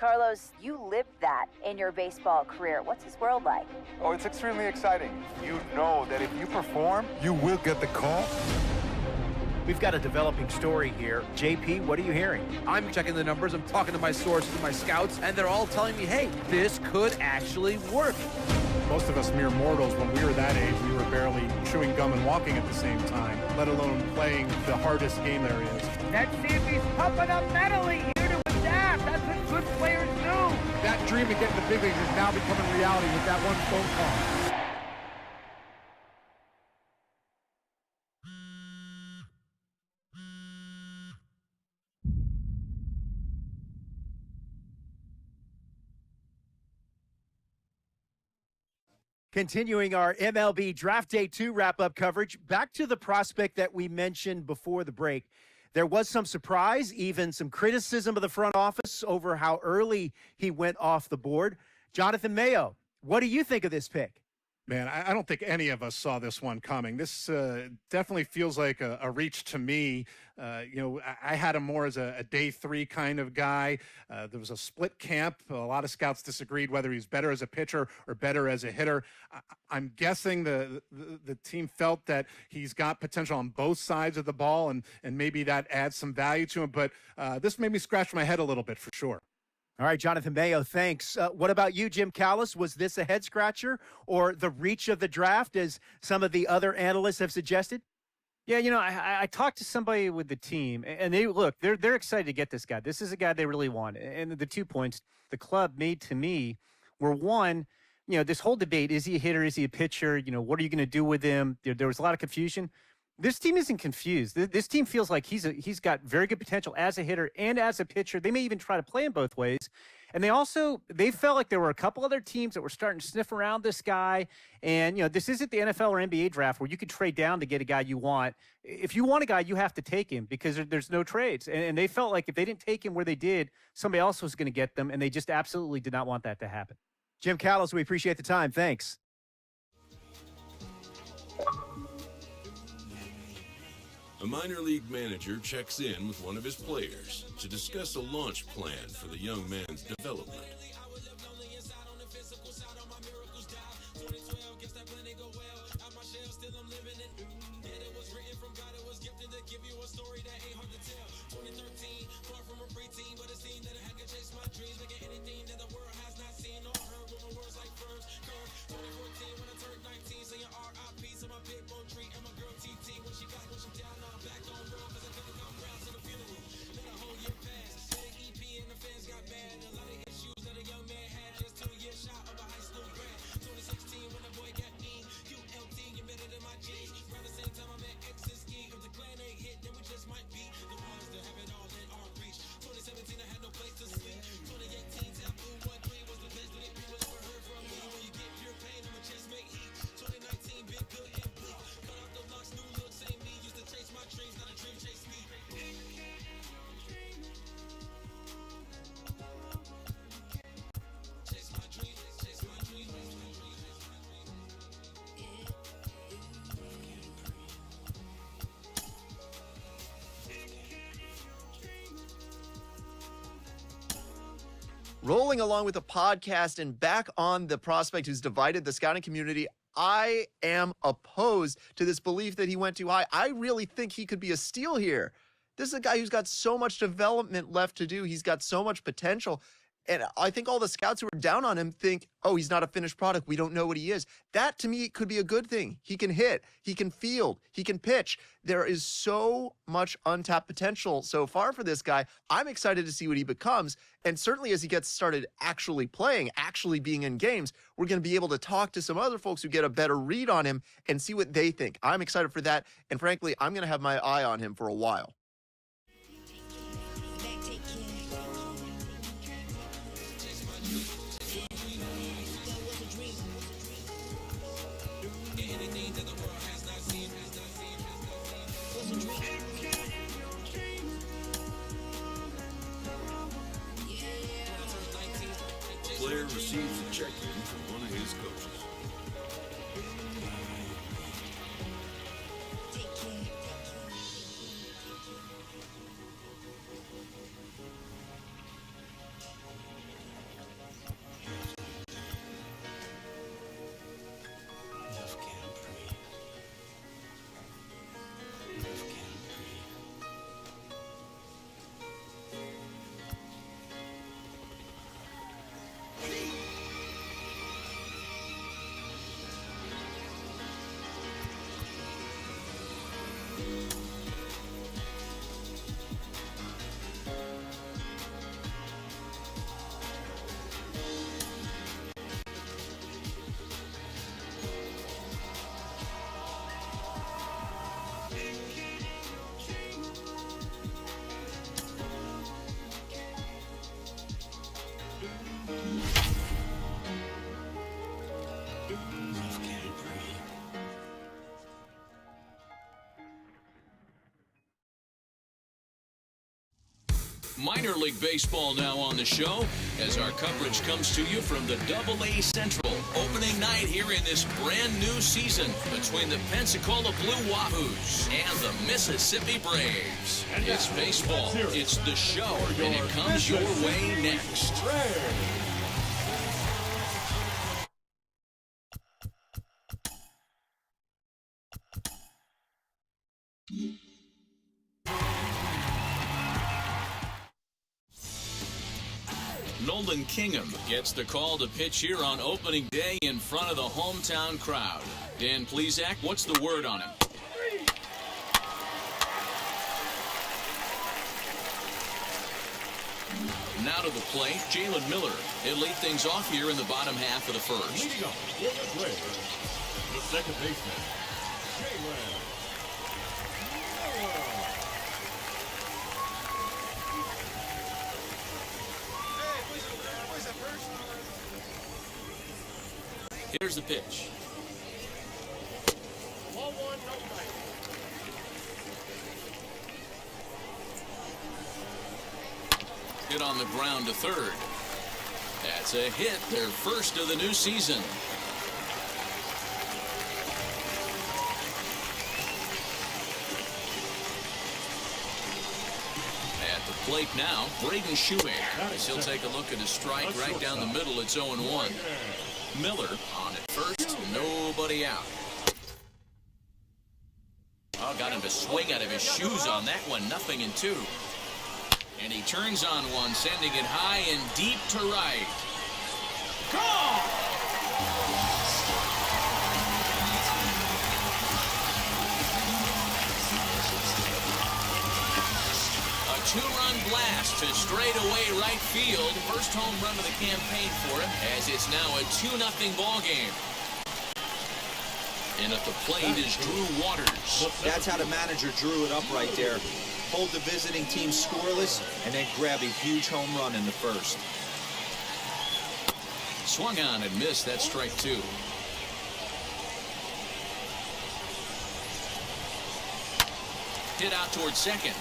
Carlos, you lived that in your baseball career. What's his world like? Oh, it's extremely exciting. You know that if you perform, you will get the call. We've got a developing story here. JP, what are you hearing? I'm checking the numbers, I'm talking to my sources and my scouts, and they're all telling me, hey, this could actually work. Most of us mere mortals, when we were that age, we were barely chewing gum and walking at the same time, let alone playing the hardest game there is. Let's see if he's pumping up mentally here to adapt. That's what good players do. That dream of getting the big leagues is now becoming reality with that one phone call. Continuing our MLB Draft Day 2 wrap-up coverage, back to the prospect that we mentioned before the break. There was some surprise, even some criticism of the front office over how early he went off the board. Jonathan Mayo, what do you think of this pick? Man, I don't think any of us saw this one coming. This definitely feels like a reach to me. I had him more as a day 3 kind of guy. There was a split camp. A lot of scouts disagreed whether he's better as a pitcher or better as a hitter. I'm guessing the team felt that he's got potential on both sides of the ball, and maybe that adds some value to him. But this made me scratch my head a little bit for sure. All right, Jonathan Mayo, thanks. What about you, Jim Callis? Was this a head-scratcher or the reach of the draft, as some of the other analysts have suggested? Yeah, I talked to somebody with the team, and they're excited to get this guy. This is a guy they really want. And the 2 points the club made to me were, one, this whole debate, is he a hitter, is he a pitcher, what are you going to do with him? There was a lot of confusion. This team isn't confused. This team feels like he's got very good potential as a hitter and as a pitcher. They may even try to play him both ways. And they felt like there were a couple other teams that were starting to sniff around this guy. And, this isn't the NFL or NBA draft where you can trade down to get a guy you want. If you want a guy, you have to take him because there's no trades. And they felt like if they didn't take him where they did, somebody else was going to get them. And they just absolutely did not want that to happen. Jim Callis, we appreciate the time. Thanks. A minor league manager checks in with one of his players to discuss a launch plan for the young man's development. Rolling along with the podcast and back on the prospect who's divided the scouting community, I am opposed to this belief that he went too high. I really think he could be a steal here. This is a guy who's got so much development left to do. He's got so much potential. And I think all the scouts who are down on him think, oh, he's not a finished product. We don't know what he is. That, to me, could be a good thing. He can hit. He can field. He can pitch. There is so much untapped potential so far for this guy. I'm excited to see what he becomes. And certainly as he gets started actually playing, actually being in games, we're going to be able to talk to some other folks who get a better read on him and see what they think. I'm excited for that. And frankly, I'm going to have my eye on him for a while. Player receives a check-in from one of his coaches. Minor League Baseball now on the show as our coverage comes to you from the AA Central opening night here in this brand new season between the Pensacola Blue Wahoos and the Mississippi Braves. It's baseball, it's the show, and it comes your way next. Nolan Kingham gets the call to pitch here on opening day in front of the hometown crowd. Dan Plesac, what's the word on him? Now to the plate, Jalen Miller. He'll lead things off here in the bottom half of the first. Leading off with the Braves, the second baseman, Jalen. Here's the pitch. 1-1, no fight. Hit on the ground to third. That's a hit, their first of the new season. At the plate now, Braden Shoemaker. As he'll take a look at a strike right down the middle. It's 0-1. Miller on at first, nobody out. Oh, got him to swing out of his shoes on that one, 0-2. And he turns on one, sending it high and deep to right. Gone! A two-run blast to straightaway right field. First home run of the campaign for him, as it's now a 2-0 ball game. And at the plate is Drew Waters. That's how the manager drew it up right there. Hold the visiting team scoreless and then grab a huge home run in the first. Swung on and missed. That strike two. Hit out towards second.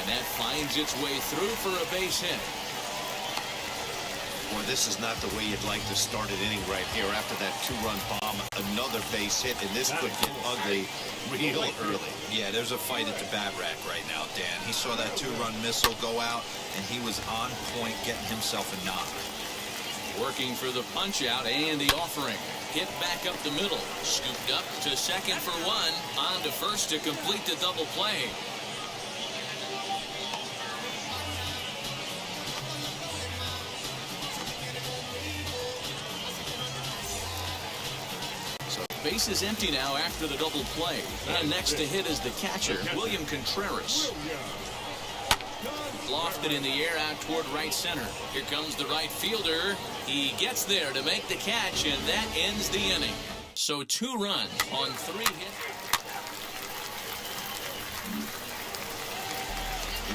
And that finds its way through for a base hit. Well, this is not the way you'd like to start an inning right here. After that two-run bomb, another base hit, and this could get ugly real early. Yeah, there's a fight at the bat rack right now, Dan. He saw that two-run missile go out, and he was on point getting himself a knock. Working for the punch-out and the offering. Hit back up the middle. Scooped up to second for one. On to first to complete the double play. Base is empty now after the double play. And next to hit is the catcher, William Contreras. Lofted in the air out toward right center. Here comes the right fielder. He gets there to make the catch, and that ends the inning. So 2 runs on 3 hits.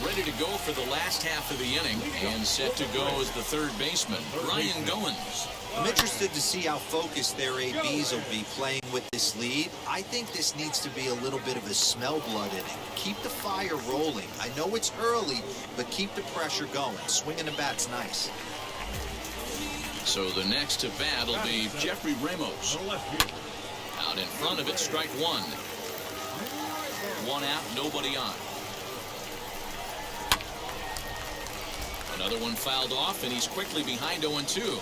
Ready to go for the last half of the inning, and set to go as the third baseman, Ryan Goins. I'm interested to see how focused their ABs will be playing with this lead. I think this needs to be a little bit of a smell blood inning. Keep the fire rolling. I know it's early, but keep the pressure going. Swinging the bat's nice. So the next to bat will be Jeffrey Ramos. Out in front of it, strike one. 1 out, nobody on. Another one fouled off, and he's quickly behind 0-2.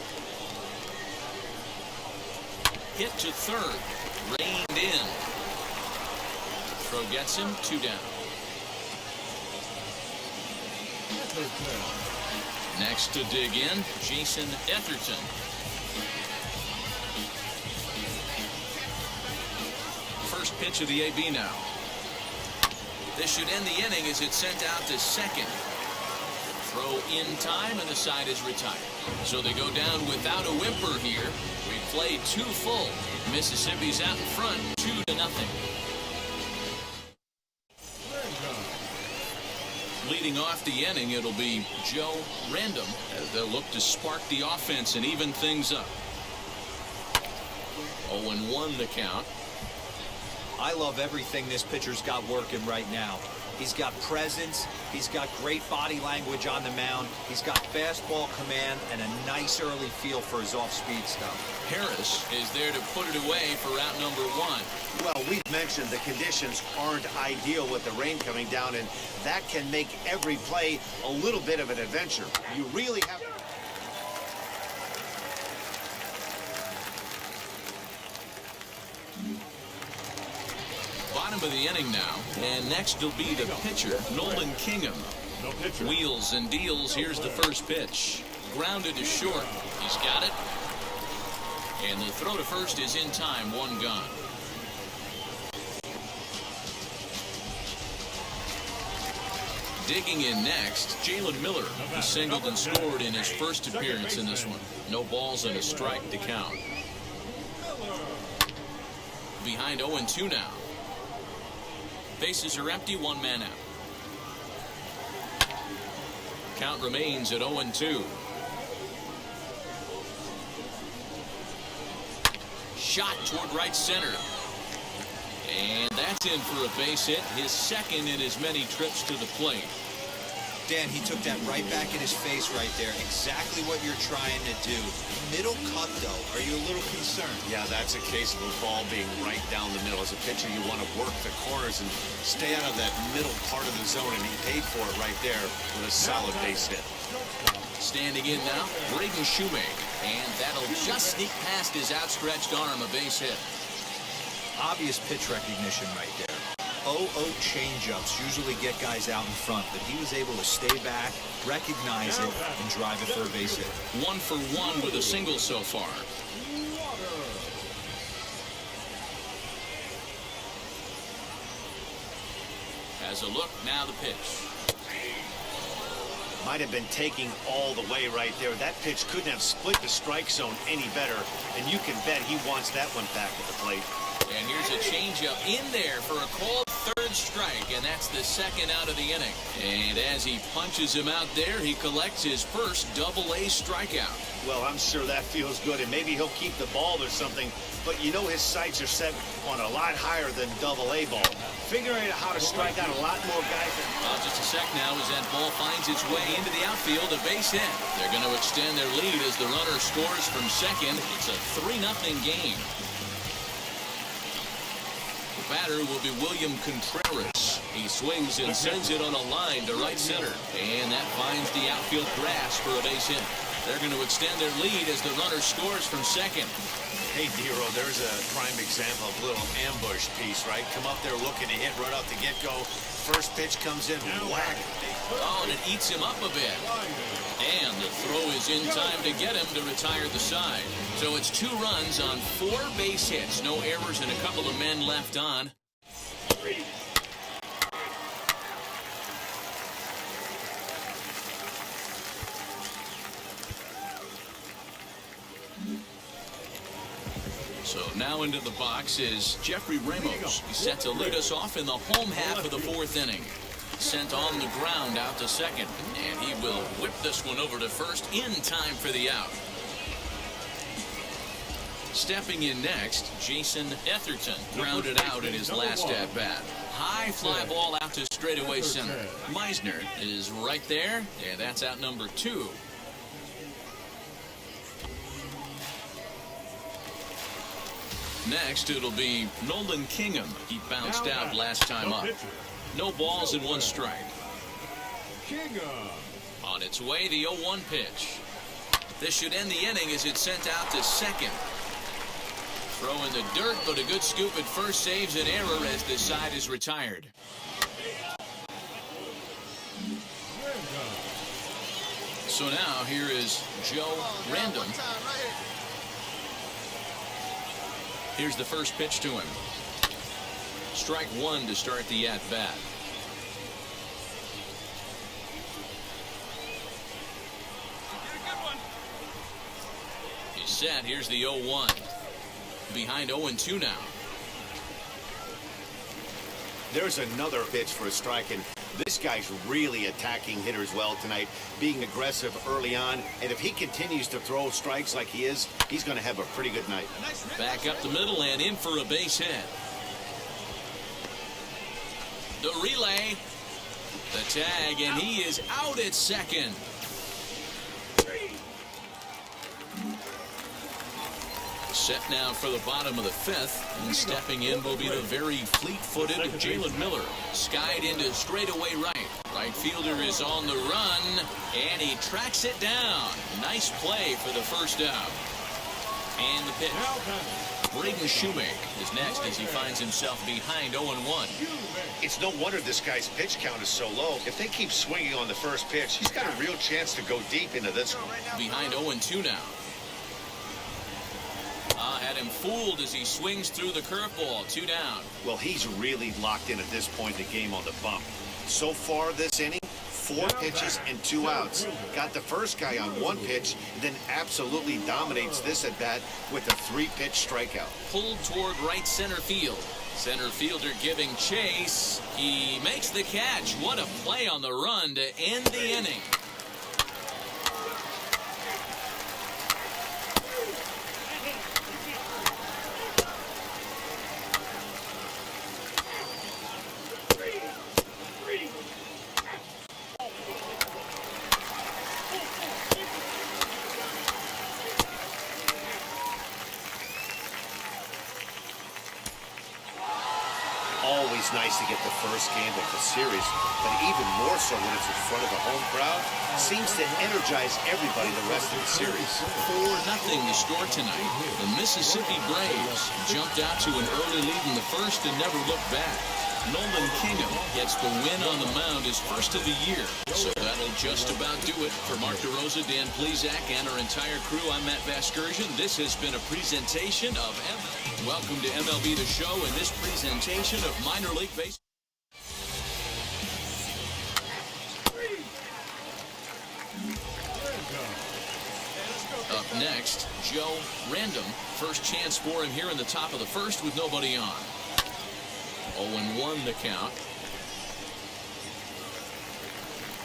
Hit to third. Reined in. Throw gets him. 2 down. Next to dig in, Jason Etherton. First pitch of the AB now. This should end the inning as it's sent out to second. Throw in time, and the side is retired. So they go down without a whimper here. We played 2 full. Mississippi's out in front, 2-0. Leading off the inning, it'll be Joe Random as they'll look to spark the offense and even things up. 0-1 the count. I love everything this pitcher's got working right now. He's got presence. He's got great body language on the mound. He's got fastball command and a nice early feel for his off-speed stuff. Harris is there to put it away for out number 1. Well, we've mentioned the conditions aren't ideal with the rain coming down, and that can make every play a little bit of an adventure. You really have... Bottom of the inning now, and next will be the pitcher, Nolan Kingham. Wheels and deals. Here's the first pitch. Grounded to short. He's got it. And the throw to first is in time. 1 gone. Digging in next, Jalen Miller, who singled and scored in his first appearance in this one. No balls and a strike to count. Behind 0-2 now. Bases are empty, 1 man out. Count remains at 0-2. Shot toward right center. And that's in for a base hit, his second in as many trips to the plate. Dan, he took that right back in his face right there. Exactly what you're trying to do. Middle cut, though. Are you a little concerned? Yeah, that's a case of a ball being right down the middle. As a pitcher, you want to work the corners and stay out of that middle part of the zone, and he paid for it right there with a solid base hit. Standing in now, Braden Shoemake. And that'll just sneak past his outstretched arm, a base hit. Obvious pitch recognition right there. 0-0 changeups usually get guys out in front, but he was able to stay back, recognize it, and drive it for a base hit. 1 for 1 with a single so far. Has a look, now the pitch. Might have been taking all the way right there. That pitch couldn't have split the strike zone any better, and you can bet he wants that one back at the plate. And here's a changeup in there for a called third strike, and that's the second out of the inning. And as he punches him out there, he collects his first double-A strikeout. Well, I'm sure that feels good, and maybe he'll keep the ball or something, but you know his sights are set on a lot higher than double-A ball. Figuring out how to strike out a lot more guys. Just a sec now as that ball finds its way into the outfield, a base hit. They're going to extend their lead as the runner scores from second. It's a 3-0 game. The batter will be William Contreras. He swings and sends it on a line to right center. And that finds the outfield grass for a base hit. They're going to extend their lead as the runner scores from second. Hey, Nero, there's a prime example of a little ambush piece, right? Come up there looking to hit right off the get-go. First pitch comes in, whack. Oh, and it eats him up a bit. And the throw is in time to get him to retire the side. So it's 2 runs on 4 base hits. No errors and a couple of men left on. So now into the box is Jeffrey Ramos. He's set to lead us off in the home half of the 4th inning. Sent on the ground out to second, and he will whip this one over to first in time for the out. Stepping in next, Jason Etherton grounded out in his last at-bat. High fly ball out to straightaway center. Meisner is right there, and that's out number 2. Next, it'll be Nolan Kingham. He bounced out last time up. No balls and 1 strike. On its way, the 0-1 pitch. This should end the inning as it's sent out to second. Throw in the dirt, but a good scoop at first saves an error as the side is retired. So now here is Joe Random. Here's the first pitch to him. Strike 1 to start the at-bat. He's set. Here's the 0-1. Behind 0-2 now. There's another pitch for a strike, and this guy's really attacking hitters well tonight, being aggressive early on, and if he continues to throw strikes like he is, he's going to have a pretty good night. Back up the middle and in for a base hit. The relay, The tag, and he is out at second. Set now for the bottom of the fifth, and stepping in will be the very fleet-footed Jalen Miller. Skied into straightaway right. Right fielder is on the run, and he tracks it down. Nice play for the first out. And the pitch. Braden Shoemake is next as he finds himself behind 0-1. It's no wonder this guy's pitch count is so low. If they keep swinging on the first pitch, he's got a real chance to go deep into this one. Behind 0-2 now. Had him fooled as he swings through the curveball. 2 down. Well, he's really locked in at this point in the game on the bump. So far this inning, 4 pitches and 2 outs. Got the first guy on 1 pitch, then absolutely dominates this at bat with a 3-pitch strikeout. Pulled toward right center field. Center fielder giving chase. He makes the catch. What a play on the run to end the inning. Always nice to get the first game of the series, but even more so when it's in front of a home crowd. Seems to energize everybody the rest of the series. 4-0 the score tonight. The Mississippi Braves jumped out to an early lead in the first and never looked back. Nolan Kingham gets the win on the mound, his first of the year. So that'll just about do it. For Mark DeRosa, Dan Plezak, and our entire crew, I'm Matt Vasgersian. This has been a presentation of MLB. Welcome to MLB The Show and this presentation of Minor League Baseball. Up next, Joe Random. First chance for him here in the top of the first with nobody on. 0-1 the count.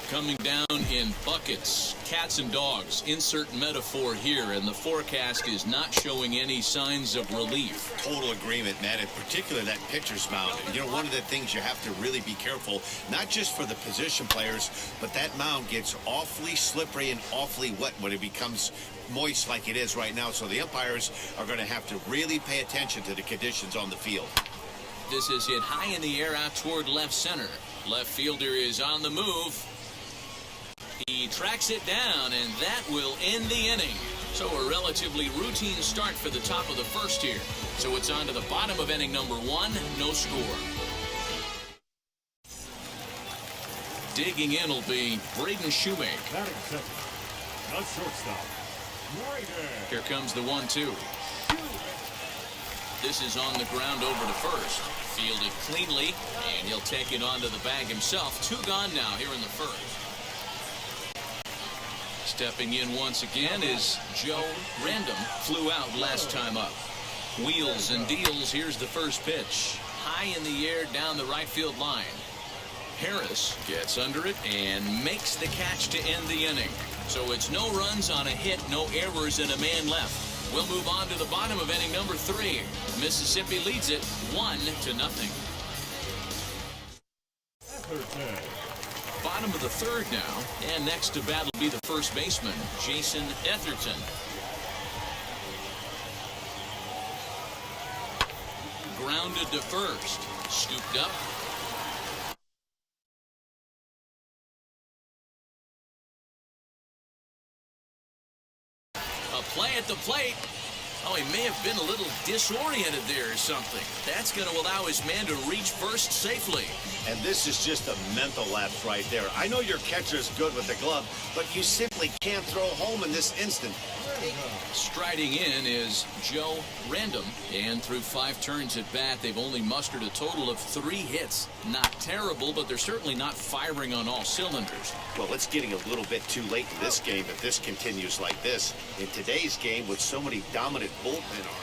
Coming down in buckets, cats and dogs. Insert metaphor here, and the forecast is not showing any signs of relief. Total agreement, man. In particular, that pitcher's mound. You know, one of the things you have to really be careful, not just for the position players, but that mound gets awfully slippery and awfully wet when it becomes moist like it is right now. So the umpires are going to have to really pay attention to the conditions on the field. This is hit high in the air out toward left center. Left fielder is on the move. He tracks it down, and that will end the inning. So a relatively routine start for the top of the first here. So it's on to the bottom of inning number 1, no score. Digging in will be Braden Shoemake. Here comes the 1-2. This is on the ground over to first. Fielded cleanly, and he'll take it onto the bag himself. 2 gone now here in the first. Stepping in once again is Joe Random. Flew out last time up. Wheels and deals. Here's the first pitch. High in the air down the right field line. Harris gets under it and makes the catch to end the inning. So it's no runs on a hit, no errors, and a man left. We'll move on to the bottom of inning number 3. Mississippi leads it 1-0. Bottom of the third now, and next to bat will be the first baseman, Jason Etherton. Grounded to first, scooped up. A play at the plate. Oh, he may have been a little disoriented there or something. That's going to allow his man to reach first safely. And this is just a mental lapse right there. I know your catcher's good with the glove, but you simply can't throw home in this instant. Striding in is Joe Random, and through 5 turns at bat, they've only mustered a total of 3 hits. Not terrible, but they're certainly not firing on all cylinders. Well, it's getting a little bit too late in this game if this continues like this. In today's game with so many dominant bullpen arms.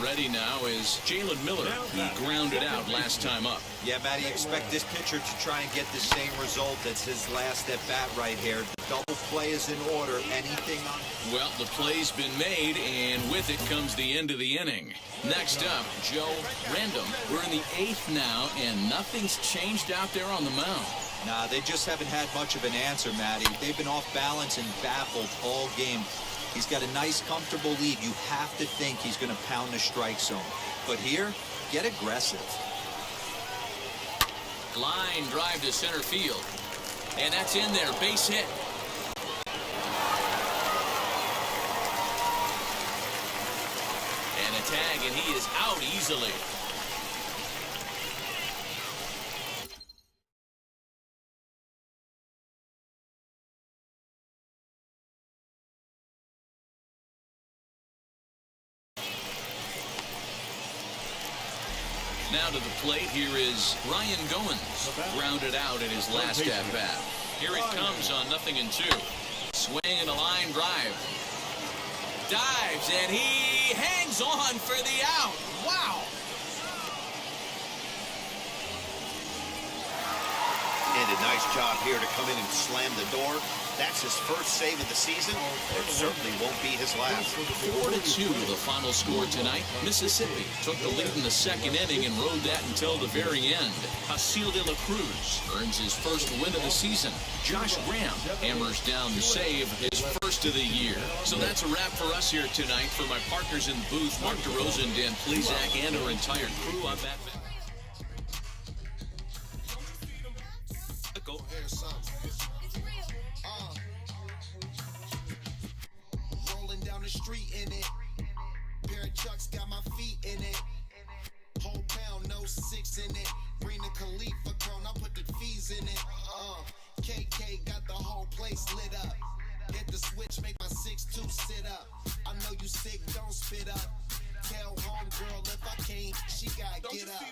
Ready now is Jalen Miller, who grounded out last time up. Yeah, Matty, expect this pitcher to try and get the same result as his last at-bat right here. The double play is in order. Anything on... Well, the play's been made, and with it comes the end of the inning. Next up, Joe Random. We're in the 8th now, and nothing's changed out there on the mound. Nah, they just haven't had much of an answer, Matty. They've been off balance and baffled all game. He's got a nice, comfortable lead. You have to think he's going to pound the strike zone. But here, get aggressive. Line drive to center field. And that's in there. Base hit. And a tag, and he is out easily. Now to the plate, here is Ryan Goins, grounded out in his last at-bat. Here it comes on 0-2. Swing and a line drive. Dives, and he hangs on for the out. Wow. And a nice job here to come in and slam the door. That's his first save of the season. It certainly won't be his last. 4-2 the final score tonight. Mississippi took the lead in the second inning and rode that until the very end. Hasil de la Cruz earns his first win of the season. Josh Graham hammers down the save, his first of the year. So that's a wrap for us here tonight. For my partners in the booth, Mark DeRosa and Dan Plezak, and our entire crew, I'm Matt. Go. Rolling down the street in it. Pair of chucks got my feet in it. Whole pound, no 6 in it. Bring the Khalifa cone, I put the fees in it. KK got the whole place lit up. Hit the switch, make my 6'2" sit up. I know you sick, don't spit up. Tell homegirl if I can't, she gotta get up.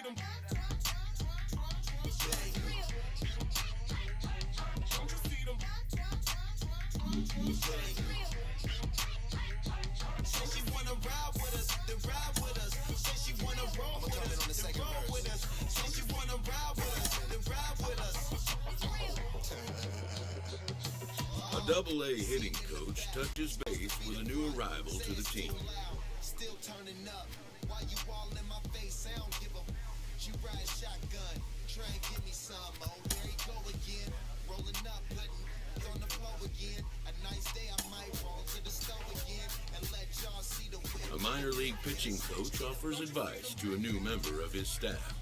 Say she wanna ride with us, then ride with us. Say she wanna roll with us, then roll with us. Say she wanna ride with us, then ride with us. A double-A hitting coach touches base with a new arrival to the team. Still turning up, why you all in my face? I don't give a. You ride shotgun, try and give me some. Oh, there you go again, rolling up, putting on the floor again. A nice day, I might roll to the stove again and let y'all see the whip. A minor league pitching coach offers advice to a new member of his staff.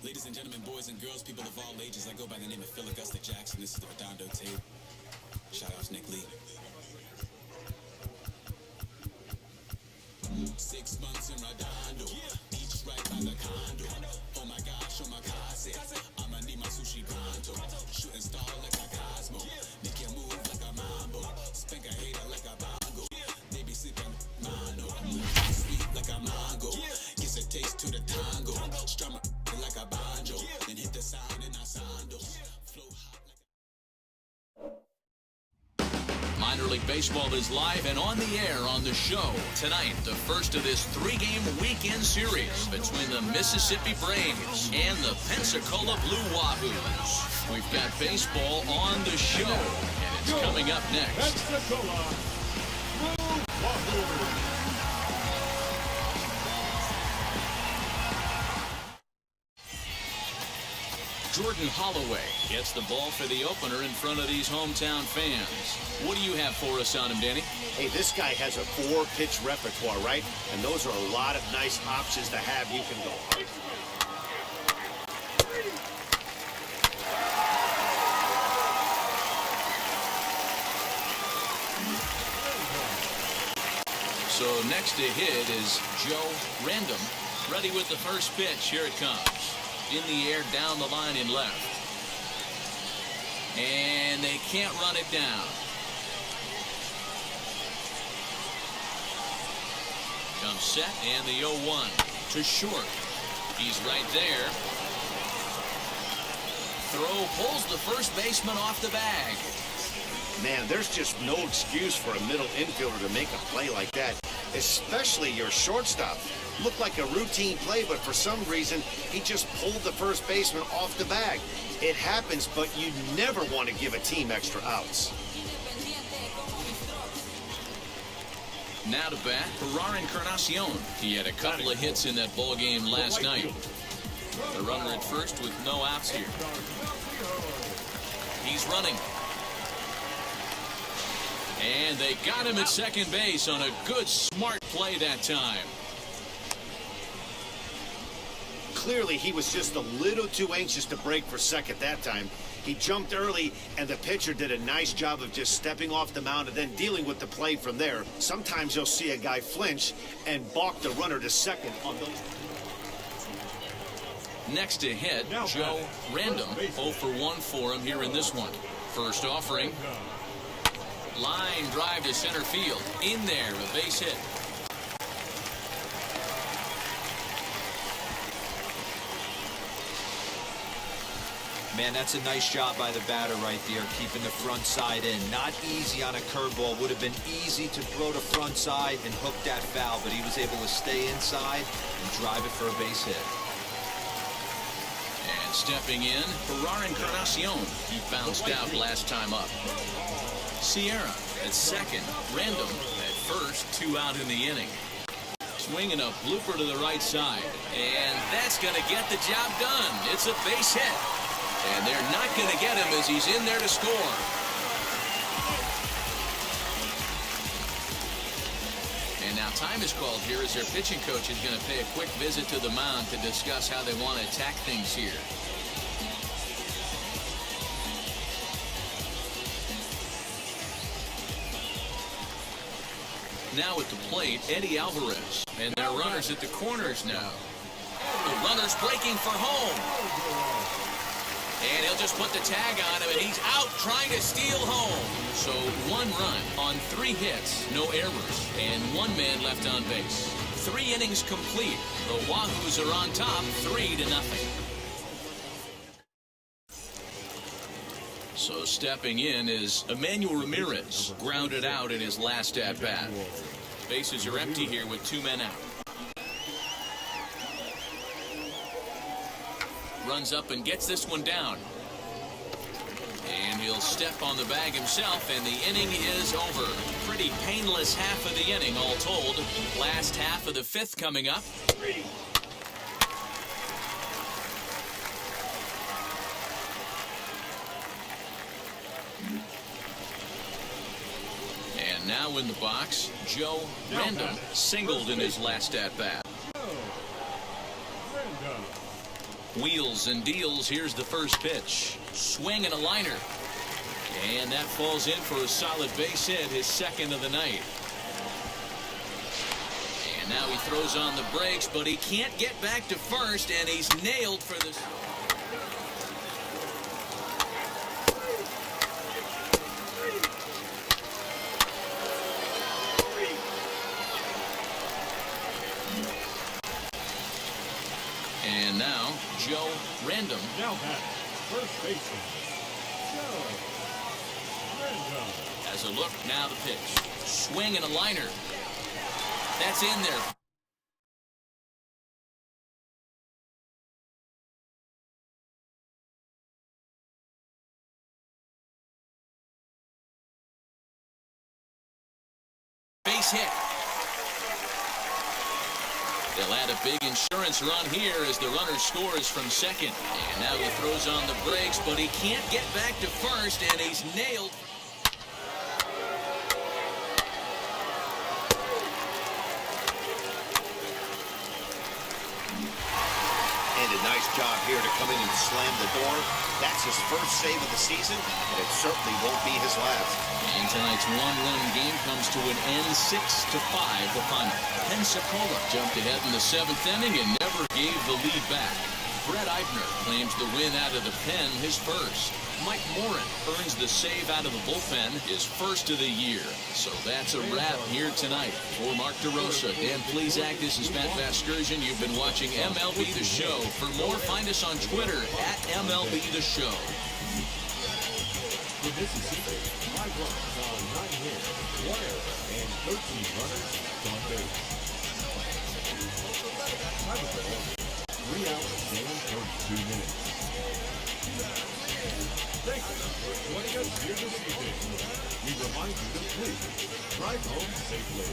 Ladies and gentlemen, boys and girls, people of all ages, I go by the name of Phil Augusta Jackson. This is the Redondo tape. Shout out to Nick Lee. 6 months in Redondo, each right by the condo. Oh my gosh, oh my God, I'ma need my sushi pronto. Shooting star like a Cosmo. Nick can move like a mambo. Spank a hater like a bongo. They be sleeping mono. Sweet like a mango. Gives a taste to the tango. Strum like a banjo, then hit the sound in our sandals. Flow hot like a... Minor League Baseball is live and on the air on the show. Tonight, the first of this 3-game weekend series between the Mississippi Braves and the Pensacola Blue Wahoos. We've got baseball on the show, and it's coming up next. Pensacola Blue Wahoos. Jordan Holloway gets the ball for the opener in front of these hometown fans. What do you have for us on him, Danny? Hey, this guy has a 4-pitch repertoire, right? And those are a lot of nice options to have. You can go. So next to hit is Joe Random. Ready with the first pitch. Here it comes. In the air, down the line in left. And they can't run it down. Comes set, and the 0-1 to short. He's right there. Throw pulls the first baseman off the bag. Man, there's just no excuse for a middle infielder to make a play like that, especially your shortstop. Looked like a routine play, but for some reason, he just pulled the first baseman off the bag. It happens, but you never want to give a team extra outs. Now to bat, Ferrar Encarnacion. He had a couple of hits in that ball game last night. The runner at first with no outs here. He's running. And they got him at second base on a good, smart play that time. Clearly, he was just a little too anxious to break for second that time. He jumped early, and the pitcher did a nice job of just stepping off the mound and then dealing with the play from there. Sometimes you'll see a guy flinch and balk the runner to second on those. Next to hit, Joe Random. 0 for 1 for him here in this one. First offering. Line drive to center field. In there, a base hit. Man, that's a nice job by the batter right there, keeping the front side in. Not easy on a curveball. Would have been easy to throw the front side and hook that foul, but he was able to stay inside and drive it for a base hit. And stepping in, Ferrar Encarnacion. He bounced out last time up. Sierra at second. Random at first. 2 out in the inning. Swinging a blooper to the right side. And that's going to get the job done. It's a base hit. And they're not going to get him as he's in there to score. And now time is called here as their pitching coach is going to pay a quick visit to the mound to discuss how they want to attack things here. Now at the plate, Eddie Alvarez. And their runners at the corners now. The runner's breaking for home. And he'll just put the tag on him, and he's out trying to steal home. So 1 run on 3 hits, no errors, and 1 man left on base. 3 innings complete. The Wahoos are on top, 3-0. So stepping in is Emmanuel Ramirez, grounded out in his last at-bat. Bases are empty here with 2 men out. Runs up and gets this one down. And he'll step on the bag himself, and the inning is over. Pretty painless half of the inning, all told. Last half of the 5th coming up. And now in the box, Joe Random singled in his last at-bat. Wheels and deals. Here's the first pitch. Swing and a liner. And that falls in for a solid base hit, his 2nd of the night. And now he throws on the brakes, but he can't get back to first, and he's nailed for this. And now, Joe Random. Now back, first baseman, Joe Random. Has a look, now the pitch. Swing and a liner. That's in there. Base hit. They'll add a big insurance run here as the runner scores from second. And now he throws on the brakes, but he can't get back to first, and he's nailed. And a nice job here to come in and slam the door. That's his first save of the season, and it certainly won't be his last. And tonight's one-run game comes to an end, 6-5 the final. Pensacola jumped ahead in the 7th inning and never gave the lead back. Brett Eibner claims the win out of the pen, his first. Mike Morin earns the save out of the bullpen, his first of the year. So that's a wrap here tonight. For Mark DeRosa, Dan Plezak, this is Matt Vasgersian. You've been watching MLB The Show. For more, find us on Twitter at MLB The Show. The Mississippi, 5 runs on 9 hits, 1 error, and 13 runners on base. Time of ball, 3 hours and 32 minutes. Thank you for joining us here this evening. We remind you to please drive home safely.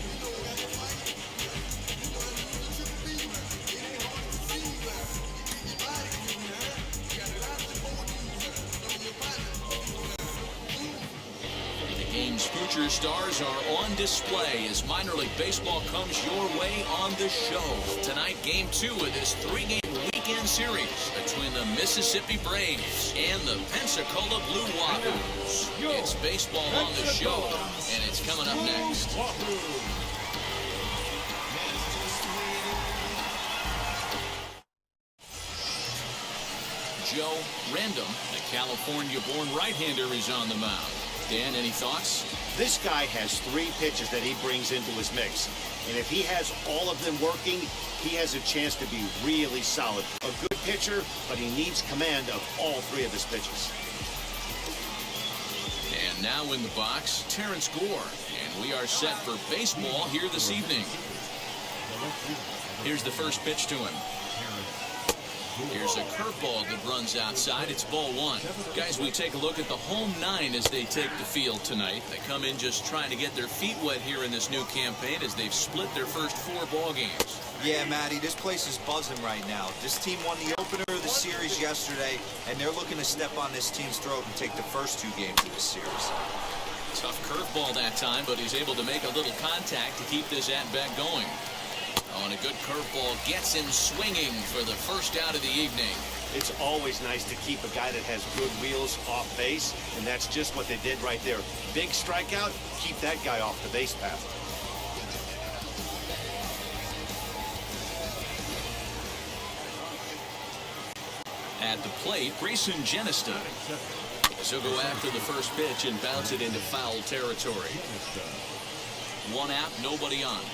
Game's future stars are on display as minor league baseball comes your way on the show. Tonight, game 2 of this 3-game weekend series between the Mississippi Braves and the Pensacola Blue Wahoos. It's baseball on the show, and it's coming up next. Joe Random, the California-born right-hander, is on the mound. Dan, any thoughts? This guy has 3 pitches that he brings into his mix. And if he has all of them working, he has a chance to be really solid. A good pitcher, but he needs command of all 3 of his pitches. And now in the box, Terrence Gore. And we are set for baseball here this evening. Here's the first pitch to him. Here's a curveball that runs outside. It's ball 1. Guys, we take a look at the home 9 as they take the field tonight. They come in just trying to get their feet wet here in this new campaign as they've split their first 4 ball games. Yeah, Matty, this place is buzzing right now. This team won the opener of the series yesterday, and they're looking to step on this team's throat and take the first 2 games of this series. Tough curveball that time, but he's able to make a little contact to keep this at-bat going. Oh, and a good curveball gets him swinging for the first out of the evening. It's always nice to keep a guy that has good wheels off base, and that's just what they did right there. Big strikeout, keep that guy off the base path. At the plate, Grayson Genista. So go after the first pitch and bounce it into foul territory. 1 out, nobody on.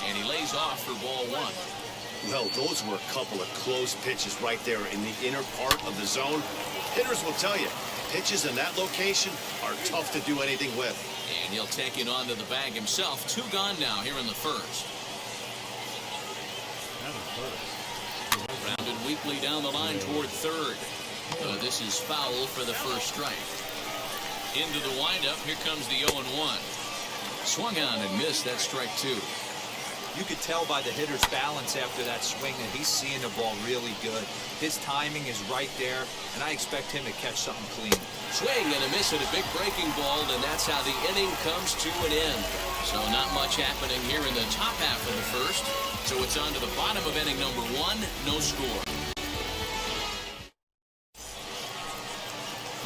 And he lays off for ball 1. Well, those were a couple of close pitches right there in the inner part of the zone. Hitters will tell you, pitches in that location are tough to do anything with. And he'll take it onto the bag himself. 2 gone now here in the first. Rounded weakly down the line toward third. This is foul for the first strike. Into the windup, here comes the 0-1. Swung on and missed, that's strike 2. You could tell by the hitter's balance after that swing that he's seeing the ball really good. His timing is right there, and I expect him to catch something clean. Swing and a miss at a big breaking ball, and that's how the inning comes to an end. So not much happening here in the top half of the first. So it's on to the bottom of inning number 1, no score.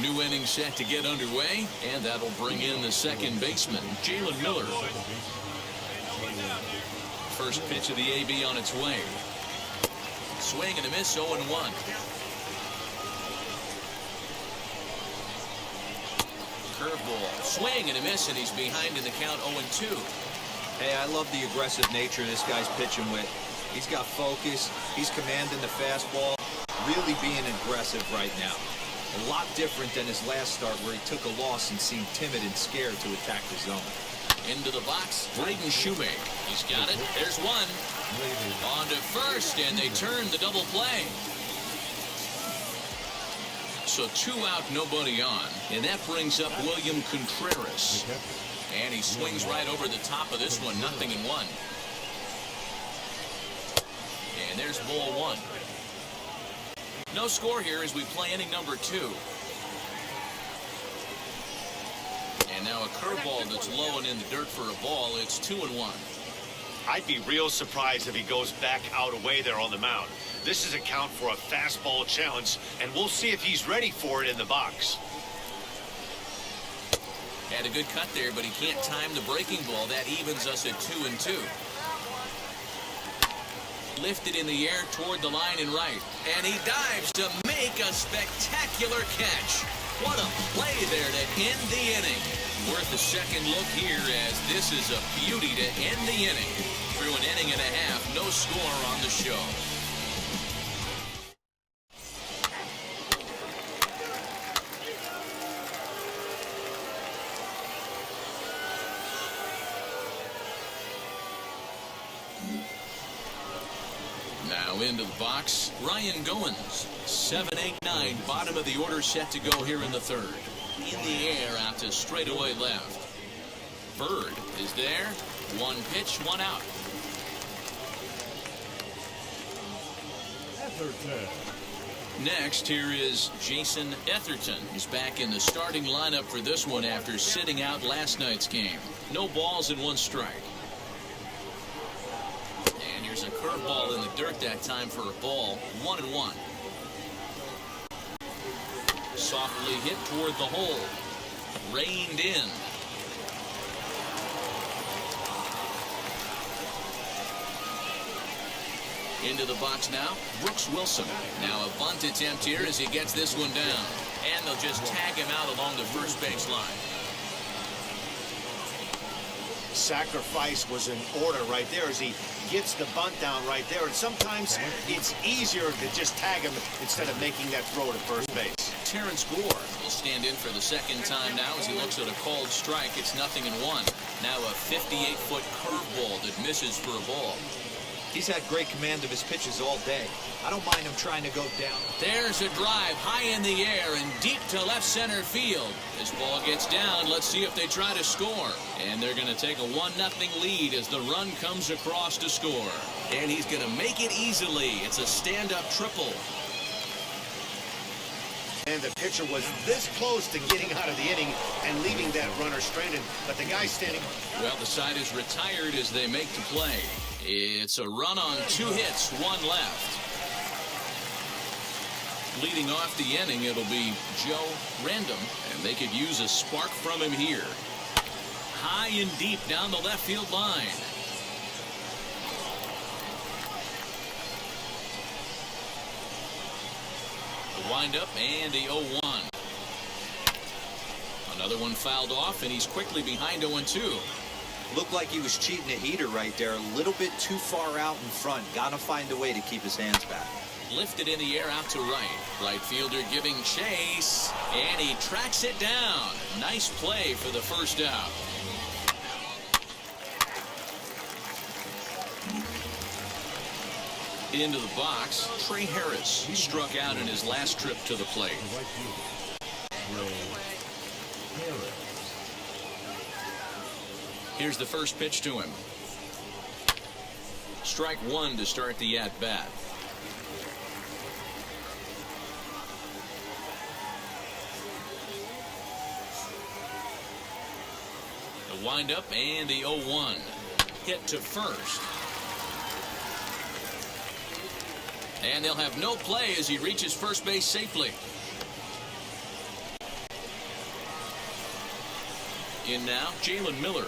New inning set to get underway, and that'll bring in the second baseman, Jalen Miller. First pitch of the AB on its way. Swing and a miss, 0-1. Curveball, swing and a miss, and he's behind in the count, 0-2. Hey, I love the aggressive nature this guy's pitching with. He's got focus, he's commanding the fastball, really being aggressive right now. A lot different than his last start where he took a loss and seemed timid and scared to attack the zone. Into the box, Braden Shoemake. He's got it. There's one. On to first, and they turn the double play. So 2 out, nobody on. And that brings up William Contreras. And he swings right over the top of this one, 0-1. And there's ball 1. No score here as we play inning number 2. And now a curveball that's low and in the dirt for a ball. It's 2-1. I'd be real surprised if he goes back out away there on the mound. This is a count for a fastball challenge, and we'll see if he's ready for it in the box. Had a good cut there, but he can't time the breaking ball. That evens us at 2-2. Lifted in the air toward the line and right. And he dives to make a spectacular catch. What a play there to end the inning. Worth a second look here as this is a beauty to end the inning. Through an inning and a half, no score on the show. Now into the box, Ryan Goins. 7-8-9, bottom of the order set to go here in the third. In the air out to straightaway left. Bird is there. 1 pitch, 1 out. Next, here is Jason Etherton. He's back in the starting lineup for this one after sitting out last night's game. No balls and 1 strike. And here's a curveball in the dirt that time for a ball. 1-1. Softly hit toward the hole. Reined in. Into the box now, Brooks Wilson. Now a bunt attempt here as he gets this one down. And they'll just tag him out along the first base line. Sacrifice was in order right there as he gets the bunt down right there. And sometimes it's easier to just tag him instead of making that throw to first base. Terrence Gore will stand in for the second time now as he looks at a called strike. It's 0-1. Now a 58-foot curveball that misses for a ball. He's had great command of his pitches all day. I don't mind him trying to go down. There's a drive high in the air and deep to left center field. This ball gets down. Let's see if they try to score. And they're going to take a 1-0 lead as the run comes across to score. And he's going to make it easily. It's a stand-up triple. And the pitcher was this close to getting out of the inning and leaving that runner stranded. But the guy standing... Well, the side is retired as they make the play. It's a run on 2 hits, 1 left. Leading off the inning, it'll be Joe Random, and they could use a spark from him here. High and deep down the left field line. The windup and the 0-1. Another one fouled off, and he's quickly behind 0-2. Looked like he was cheating a heater right there. A little bit too far out in front. Got to find a way to keep his hands back. Lifted in the air out to right. Right fielder giving chase. And he tracks it down. Nice play for the first out. Into the box, Trey Harris. He struck out in his last trip to the plate. Here's the first pitch to him. Strike 1 to start the at-bat. The windup and the 0-1. Hit to first. And they'll have no play as he reaches first base safely. In now, Jalen Miller.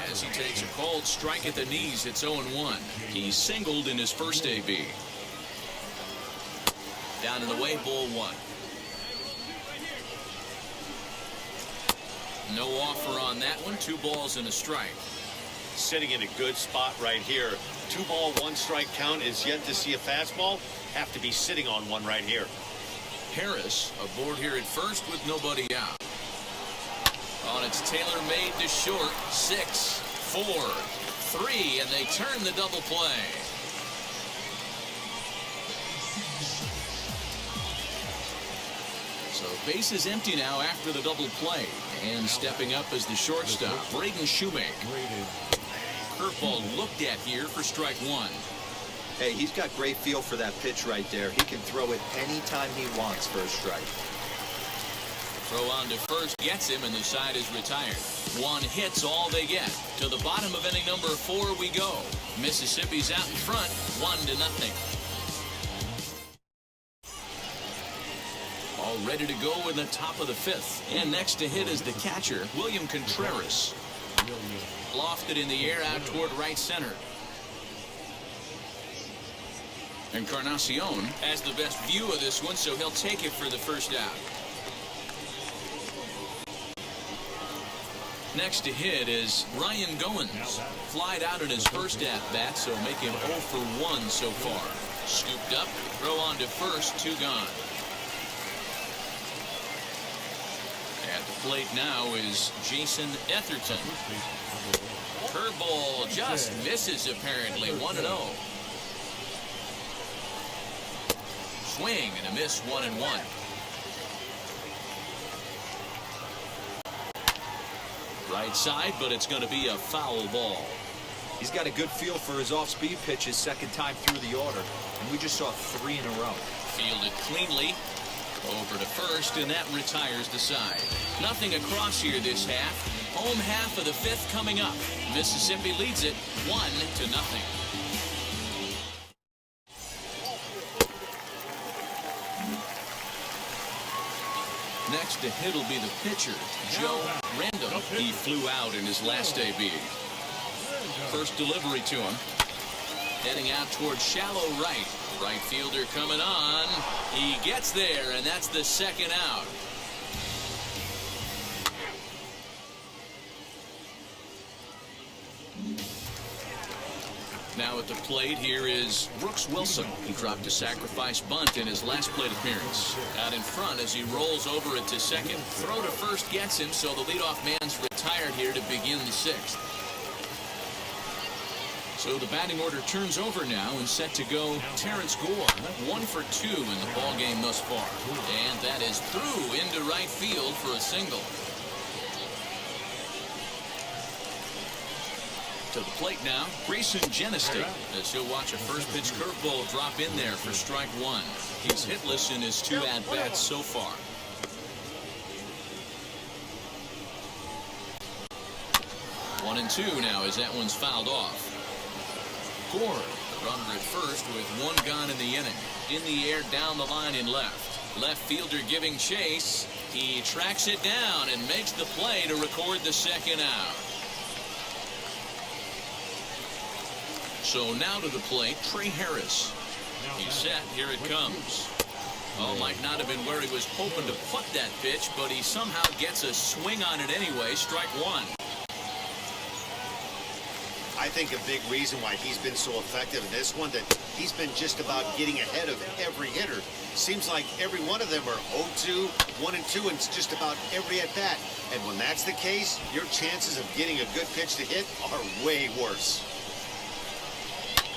As he takes a called strike at the knees, it's 0-1. He's singled in his first AB. Down and away, ball 1. No offer on that one. 2 balls and a strike. Sitting in a good spot right here. 2 ball, 1 strike count is yet to see a fastball. Have to be sitting on one right here. Harris aboard here at first with nobody out. On it's tailor-made to short. 6, 4, 3, and they turn the double play. So base is empty now after the double play. And stepping up as the shortstop, Braden Shoemaker. Curveball looked at here for strike one. Hey, he's got great feel for that pitch right there. He can throw it anytime he wants for a strike. Throw on to first gets him, and the side is retired. One hit's all they get. To the bottom of inning number 4 we go. Mississippi's out in front, 1-0. All ready to go in the top of the 5th. And next to hit is the catcher, William Contreras. Lofted in the air out toward right center. Encarnacion has the best view of this one, so he'll take it for the first out. Next to hit is Ryan Goins. Flied out in his first at-bat, so make him 0 for 1 so far. Scooped up, throw on to first, 2 gone. At the plate now is Jason Etherton. Curveball just misses apparently, 1-0. Swing and a miss, 1-1. Right side, but it's going to be a foul ball. He's got a good feel for his off-speed pitches second time through the order, and we just saw 3 in a row. Fielded cleanly. Over to first, and that retires the side. Nothing across here this half. Home half of the 5th coming up. Mississippi leads it 1-0. Next to hit will be the pitcher, Joe Random. He flew out in his last AB. First delivery to him. Heading out towards shallow right. Right fielder coming on. He gets there, and that's the second out. Now at the plate, here is Brooks Wilson. He dropped a sacrifice bunt in his last plate appearance. Out in front as he rolls over it to second. Throw to first gets him, so the leadoff man's retired here to begin the 6th. So the batting order turns over now and set to go Terrence Gore. 1 for 2 in the ball game thus far. And that is through into right field for a single. To the plate now, Grayson Genesty, as he'll watch a first pitch curveball drop in there for strike 1. He's hitless in his 2 at-bats so far. One and 2 now as that one's fouled off. Gore, the runner at first with 1 gone in the inning. In the air down the line in left. Left fielder giving chase. He tracks it down and makes the play to record the second out. So now to the plate, Trey Harris. He's set, here it comes. Oh, might not have been where he was hoping to put that pitch, but he somehow gets a swing on it anyway, strike 1. I think a big reason why he's been so effective in this one, that he's been just about getting ahead of every hitter. Seems like every one of them are 0-2, 1-2, and it's just about every at-bat. And when that's the case, your chances of getting a good pitch to hit are way worse.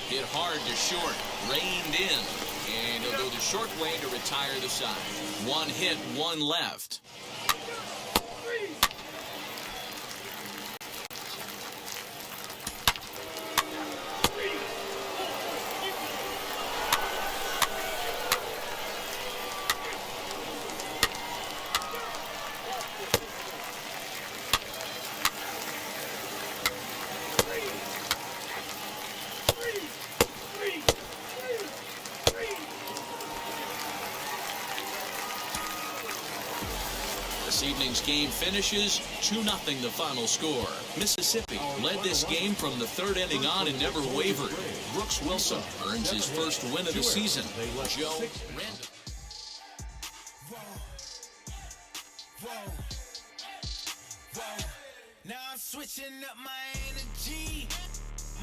Hit hard to short, reined in, and he'll go the short way to retire the side. 1 hit, 1 left. This evening's game finishes 2-0 the final score. Mississippi led this game from the 3rd inning on and never wavered. Brooks Wilson earns his first win of the season. Joe Random. Now I'm switching up my energy.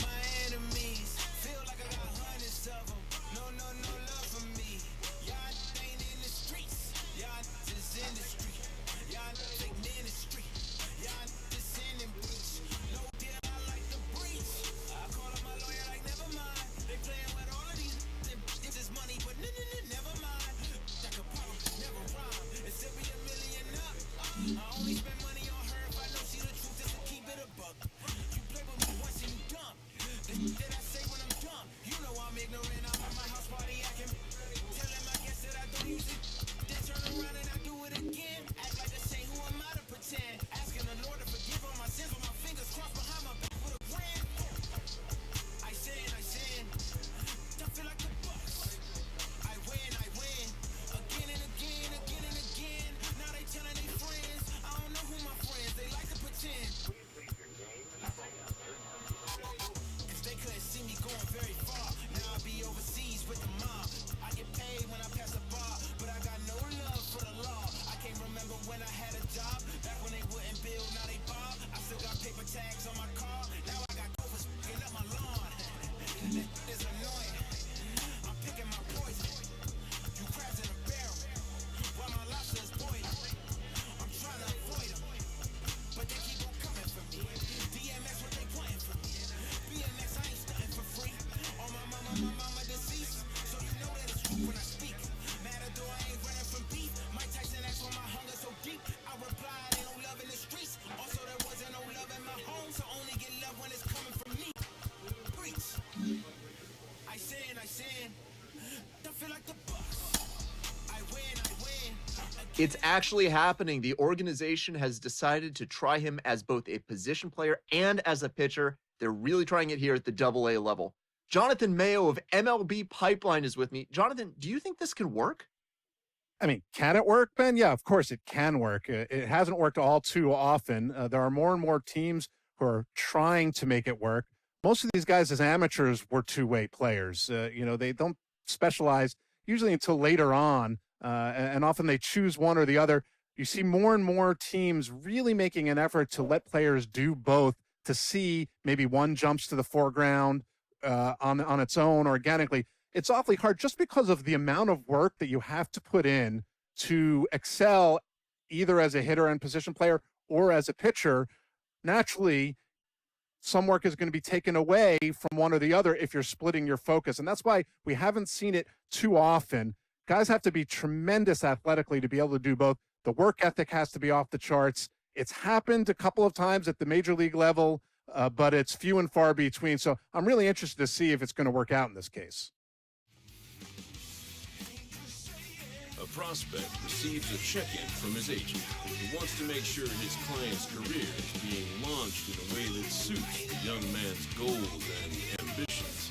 My enemies feel like I got hundreds of them. No love for me. Y'all ain't in the streets. It's actually happening. The organization has decided to try him as both a position player and as a pitcher. They're really trying it here at the AA level. Jonathan Mayo of MLB Pipeline is with me. Jonathan, do you think this can work? I mean, can it work, Ben? Yeah, of course it can work. It hasn't worked all too often. There are more and more teams who are trying to make it work. Most of these guys as amateurs were two-way players. They don't specialize usually until later on, and often they choose one or the other. You see more and more teams really making an effort to let players do both, to see maybe one jumps to the foreground on its own organically. It's awfully hard just because of the amount of work that you have to put in to excel either as a hitter and position player or as a pitcher. Naturally, some work is going to be taken away from one or the other if you're splitting your focus. And that's why we haven't seen it too often. Guys have to be tremendous athletically to be able to do both. The work ethic has to be off the charts. It's happened a couple of times at the major league level, but it's few and far between. So I'm really interested to see if it's going to work out in this case. A prospect receives a check-in from his agent who wants to make sure his client's career is being launched in a way that suits the young man's goals and ambitions.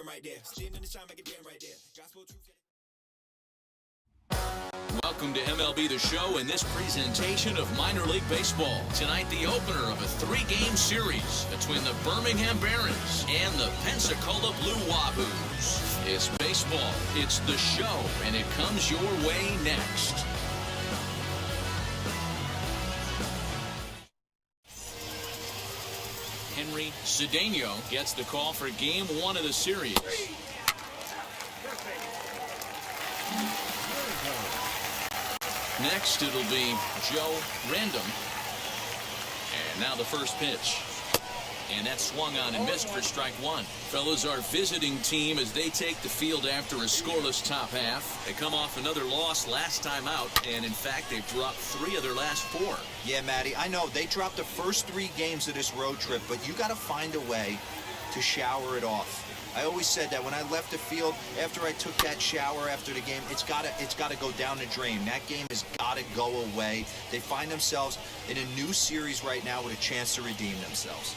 right there. Standing in the shine, make it damn right there. Gospel truth. Welcome to MLB The Show in this presentation of minor league baseball. Tonight, the opener of a 3-game series between the Birmingham Barons and the Pensacola Blue Wahoos. It's baseball, it's the show, and it comes your way next. Henry Cedeno gets the call for Game 1 of the series. Next, it'll be Joe Random. And now the first pitch. And that swung on and missed for strike one. Fellas, our visiting team as they take the field after a scoreless top half. They come off another loss last time out, and in fact, they've dropped 3 of their last 4. Yeah, Matty, I know they dropped the first 3 games of this road trip, but you got to find a way to shower it off. I always said that when I left the field, after I took that shower after the game, it's got to go down the drain. That game has got to go away. They find themselves in a new series right now with a chance to redeem themselves.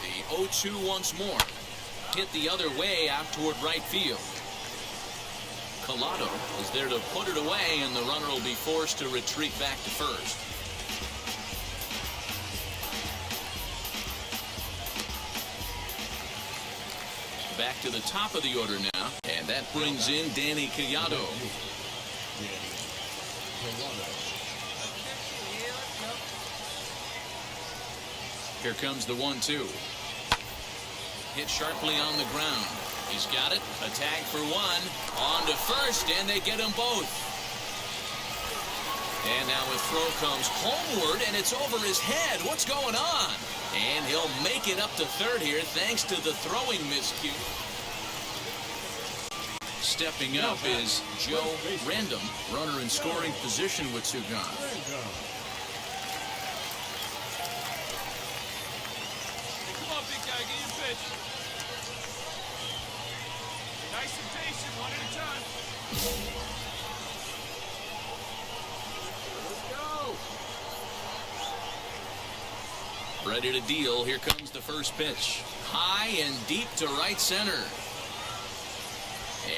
The 0-2 once more. Hit the other way out toward right field. Collado is there to put it away, and the runner will be forced to retreat back to first. Back to the top of the order now, and that brings in Danny Collado. Here comes the 1-2. Hit sharply on the ground. He's got it. A tag for 1. On to first, and they get them both. And now a throw comes homeward, and it's over his head. What's going on? And he'll make it up to third here thanks to the throwing miscue. Stepping up is Joe Random, runner in scoring position with 2 gone. Come on, big guy, get your pitch. Nice and patient, one at a time. Let's go. Ready to deal. Here comes the first pitch. High and deep to right center.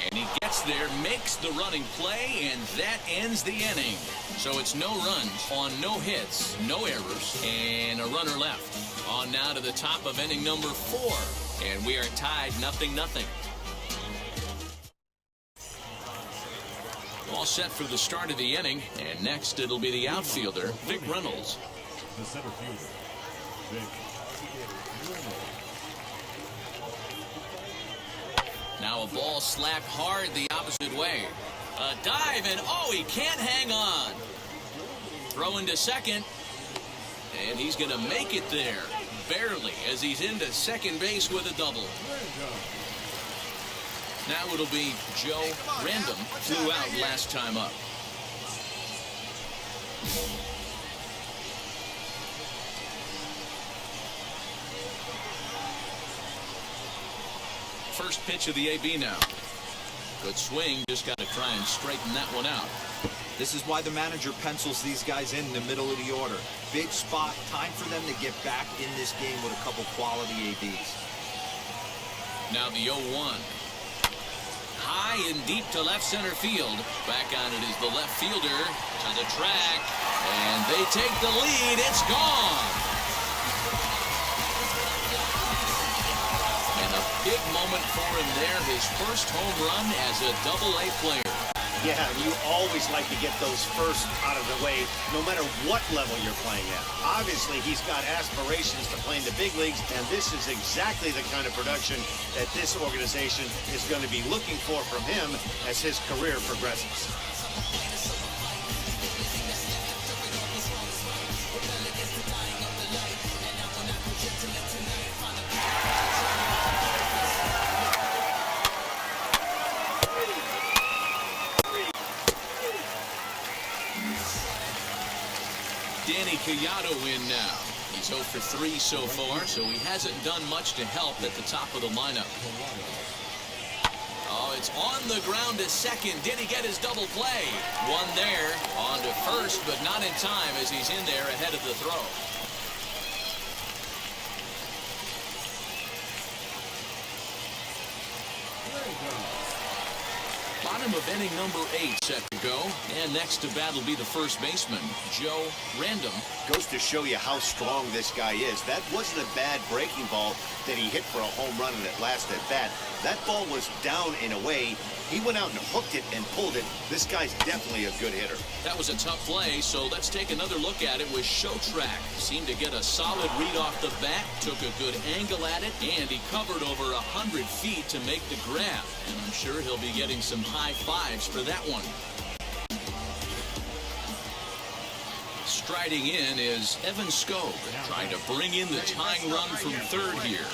And he gets there, makes the running play, and that ends the inning. So it's no runs on no hits, no errors, and a runner left. On now to the top of inning number 4. And we are tied 0-0. All set for the start of the inning. And next it'll be the outfielder, Vic Reynolds. The center fielder, Vic. Now a ball slapped hard the opposite way. A dive, and oh, he can't hang on. Throw into second, and he's going to make it there. Barely, as he's into second base with a double. Now it'll be Joe Random, flew out last time up. First pitch of the AB now. Good swing, just got to try and straighten that one out. This is why the manager pencils these guys in the middle of the order. Big spot, time for them to get back in this game with a couple quality ABs. Now the 0-1. High and deep to left center field. Back on it is the left fielder to the track. And they take the lead. It's gone. And a big moment for him there. His first home run as a Double-A player. Yeah, you always like to get those first out of the way, no matter what level you're playing at. Obviously, he's got aspirations to play in the big leagues, and this is exactly the kind of production that this organization is going to be looking for from him as his career progresses. Danny Collado in now. He's 0 for 3 so far, so he hasn't done much to help at the top of the lineup. Oh, it's on the ground to second. Did he get his double play? One there, on to first, but not in time as he's in there ahead of the throw. Bottom of inning number 8 set to go. And next to bat will be the first baseman, Joe Random. Goes to show you how strong this guy is. That wasn't a bad breaking ball that he hit for a home run in that last at bat. That ball was down and away. He went out and hooked it and pulled it. This guy's definitely a good hitter. That was a tough play, so let's take another look at it with Showtrack. Seemed to get a solid read off the bat, took a good angle at it, and he covered over 100 feet to make the grab. And I'm sure he'll be getting some high fives for that one. Striding in is Evan Skog, trying to bring in the tying run from third here.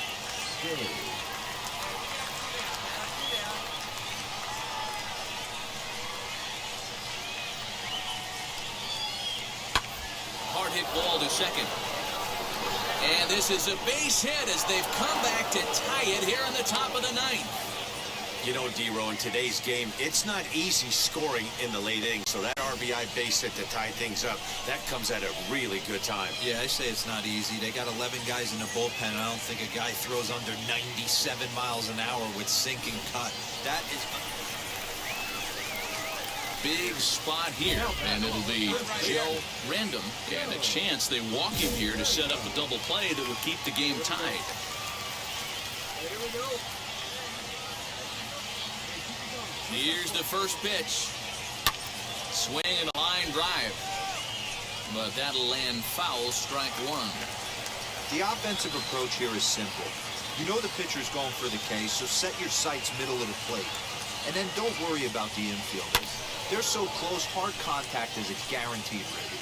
Hard hit ball to second. And this is a base hit as they've come back to tie it here in the top of the ninth. You know, D-Row, in today's game, it's not easy scoring in the late innings, so that RBI base hit to tie things up, that comes at a really good time. Yeah, I say it's not easy. They got 11 guys in the bullpen. I don't think a guy throws under 97 miles an hour with sinking cut. That is... Big spot here, and it'll be Joe Random, and a chance they walk him here to set up a double play that will keep the game tied. Here we go. Here's the first pitch. Swing and a line drive. But that'll land foul, strike one. The offensive approach here is simple. You know the pitcher's going for the K, so set your sights middle of the plate. And then don't worry about the infielders. They're so close, hard contact is a guaranteed rate.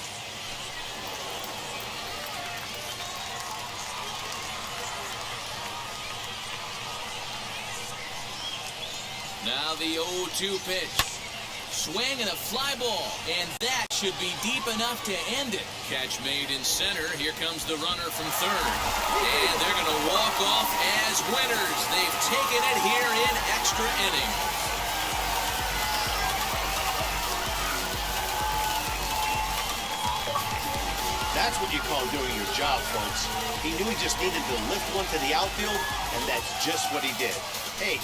Now the 0-2 pitch. Swing and a fly ball. And that should be deep enough to end it. Catch made in center. Here comes the runner from third. And they're going to walk off as winners. They've taken it here in extra innings. That's what you call doing your job, folks. He knew he just needed to lift one to the outfield, and that's just what he did. Hey,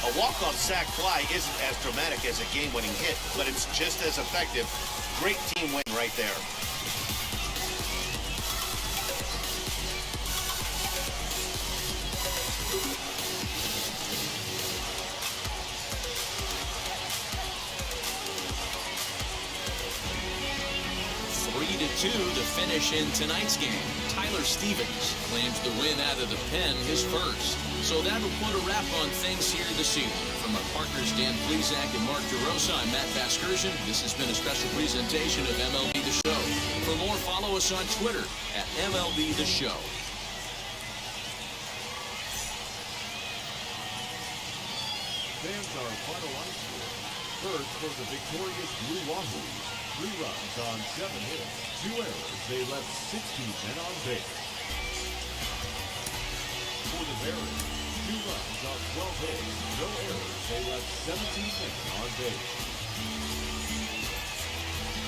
a walk-off sac fly isn't as dramatic as a game-winning hit, but it's just as effective. Great team win right there. To finish in tonight's game. Tyler Stevens claims the win out of the pen, his first. So that'll put a wrap on things here this evening. From our partners Dan Plesac and Mark DeRosa, I'm Matt Vasgersian. This has been a special presentation of MLB The Show. For more, follow us on Twitter at MLB The Show. Fans are finalized score. First for the victorious Blue Wahoos. 3 runs on 7 hits, 2 errors. They left 16 men on base. For the Barons, 2 runs on 12 hits, no errors. They left 17 men on base.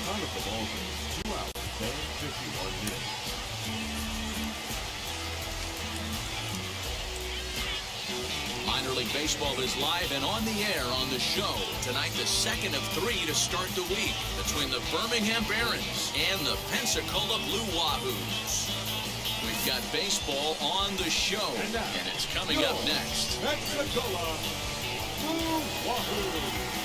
Time of the ball game, 2 hours and 51 minutes. Minor League Baseball is live and on the air on the show. Tonight, the second of 3 to start the week between the Birmingham Barons and the Pensacola Blue Wahoos. We've got baseball on the show, and it's coming up next. Pensacola Blue Wahoos.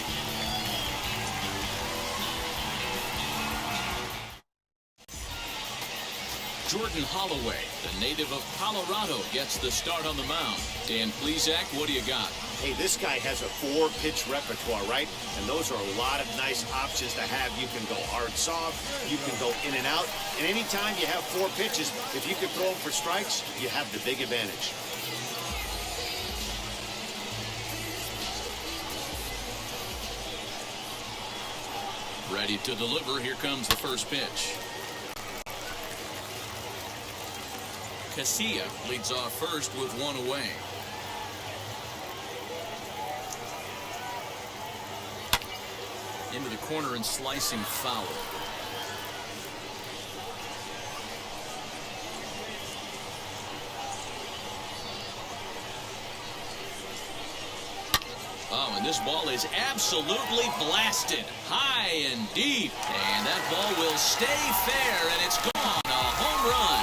Jordan Holloway, the native of Colorado, gets the start on the mound. Dan Plesac, what do you got? Hey, this guy has a 4-pitch repertoire, right? And those are a lot of nice options to have. You can go hard soft, you can go in and out. And anytime you have 4 pitches, if you can throw them for strikes, you have the big advantage. Ready to deliver. Here comes the first pitch. Casilla leads off first with 1 away. Into the corner and slicing foul. now, and this ball is absolutely blasted high and deep. And that ball will stay fair, and it's gone. A home run.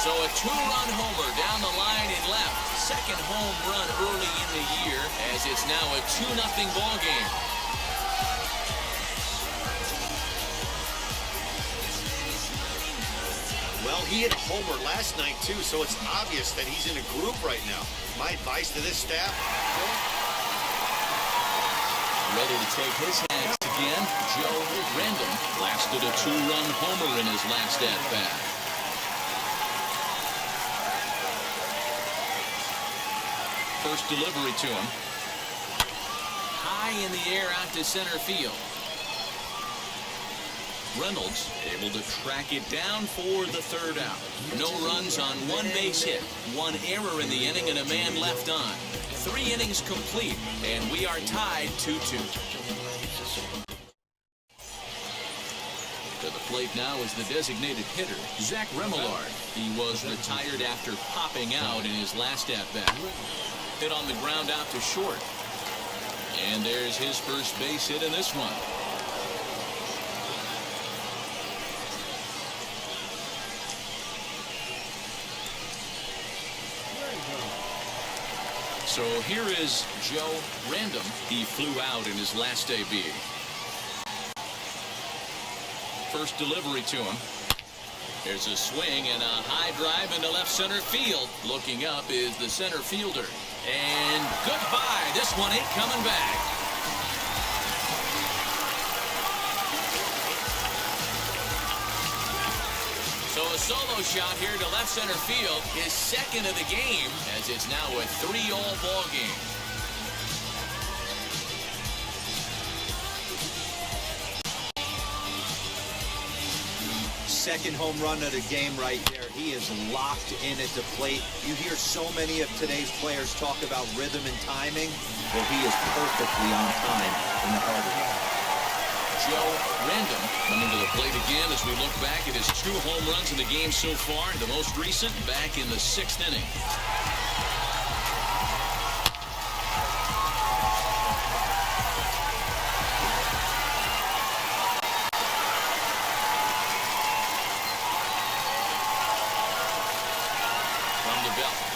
So a two-run homer down the line in left. Second home run early in the year, as it's now a 2-0 ball game. Well, he hit a homer last night, too, so it's obvious that he's in a groove right now. My advice to this staff, ready to take his hands again, Joe Random blasted a two-run homer in his last at-bat. First delivery to him. High in the air out to center field. Reynolds able to track it down for the third out. No runs on one base hit, one error in the inning, and a man left on. 3 innings complete, and we are tied 2-2. To the plate now is the designated hitter, Zach Remillard. He was retired after popping out in his last at-bat. Hit on the ground out to short. And there's his first base hit in this one. So here is Joe Random. He flew out in his last AB. First delivery to him. There's a swing and a high drive into left center field. Looking up is the center fielder. And goodbye. This one ain't coming back. So a solo shot here to left center field, his second of the game, as it's now a 3-all ball game. Second home run of the game right there. He is locked in at the plate. You hear so many of today's players talk about rhythm and timing. Well, he is perfectly on time in the heart of it. Joe Random coming to the plate again as we look back at his 2 home runs in the game so far. The most recent back in the 6th inning.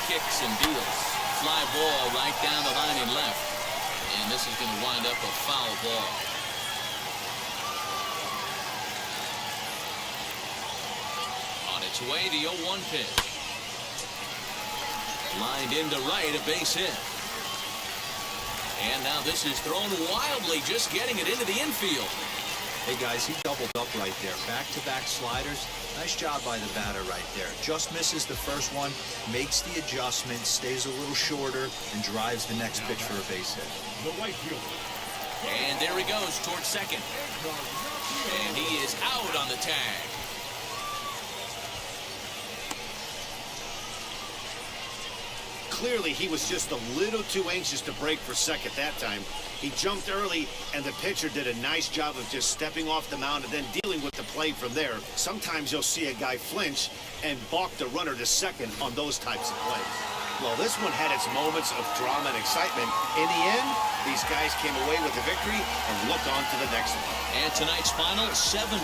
Kicks and deals. Fly ball right down the line in left. And this is going to wind up a foul ball. On its way, the 0-1 pitch. Lined into right, a base hit. And now this is thrown wildly, just getting it into the infield. Hey, guys, he doubled up right there. Back-to-back sliders. Nice job by the batter right there. Just misses the first one, makes the adjustment, stays a little shorter, and drives the next pitch for a base hit. The right fielder. And there he goes towards second. And he is out on the tag. clearly he was just a little too anxious to break for second that time. He jumped early, and the pitcher did a nice job of just stepping off the mound and then dealing with the play from there. Sometimes you'll see a guy flinch and balk the runner to second on those types of plays. Well, this one had its moments of drama and excitement. In the end, these guys came away with the victory and looked on to the next one. And tonight's final, 7-3.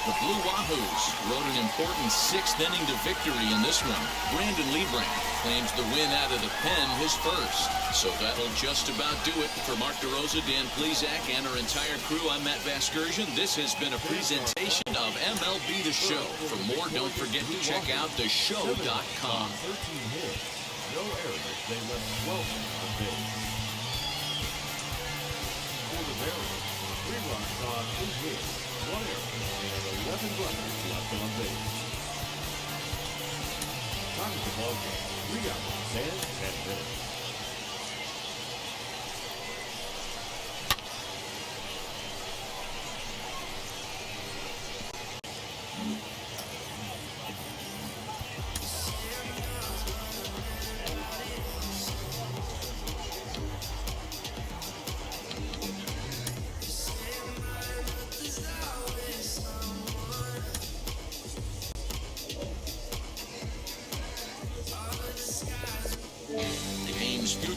The Blue Wahoos rode an important sixth-inning to victory in this one. Brandon Liebrand claims the win out of the pen, his first. So that'll just about do it. For Mark DeRosa, Dan Plezak, and our entire crew, I'm Matt Vasgersian. This has been a presentation of MLB The Show. For more, don't forget to check out theshow.com. 13 hits, no errors. They left 12 on base. For the Mariners, 3 runs on 8 hits, 1 error, and 11 runners left on base. Time of the ball game, 3 hours and 10 minutes.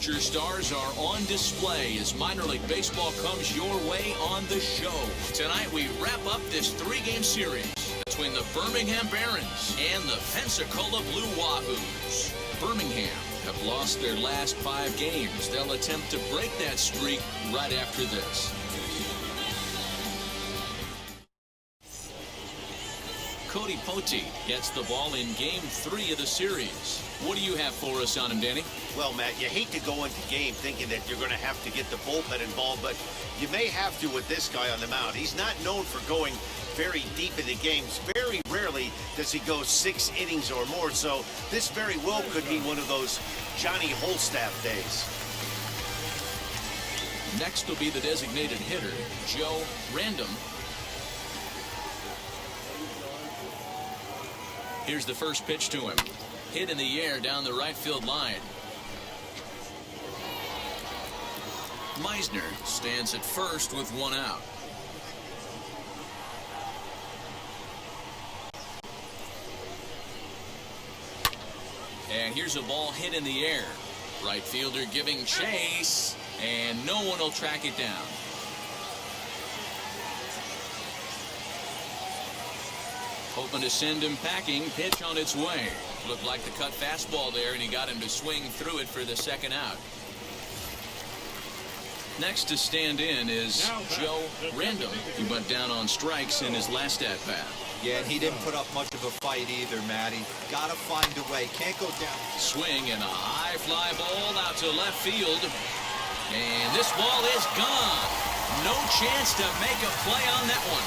future stars are on display as minor league baseball comes your way on the show. Tonight we wrap up this 3-game series between the Birmingham Barons and the Pensacola Blue Wahoos. Birmingham have lost their last 5 games. They'll attempt to break that streak right after this. Cody Poteet gets the ball in Game 3 of the series. What do you have for us on him, Danny? Well, Matt, you hate to go into game thinking that you're going to have to get the bullpen involved, but you may have to with this guy on the mound. He's not known for going very deep into games. Very rarely does he go 6 innings or more, so this very well could be one of those Johnny Holstaff days. Next will be the designated hitter, Joe Random. Here's the first pitch to him. Hit in the air down the right field line. Meisner stands at first with 1 out. And here's a ball hit in the air. Right fielder giving chase, and no one will track it down. Hoping to send him packing. Pitch on its way. Looked like the cut fastball there, and he got him to swing through it for the 2nd out. Next to stand in is Joe Random. He went down on strikes in his last at-bat. Yeah, and he didn't put up much of a fight either, Matty. Gotta find a way. Can't go down. Swing and a high fly ball out to left field. And this ball is gone. No chance to make a play on that one.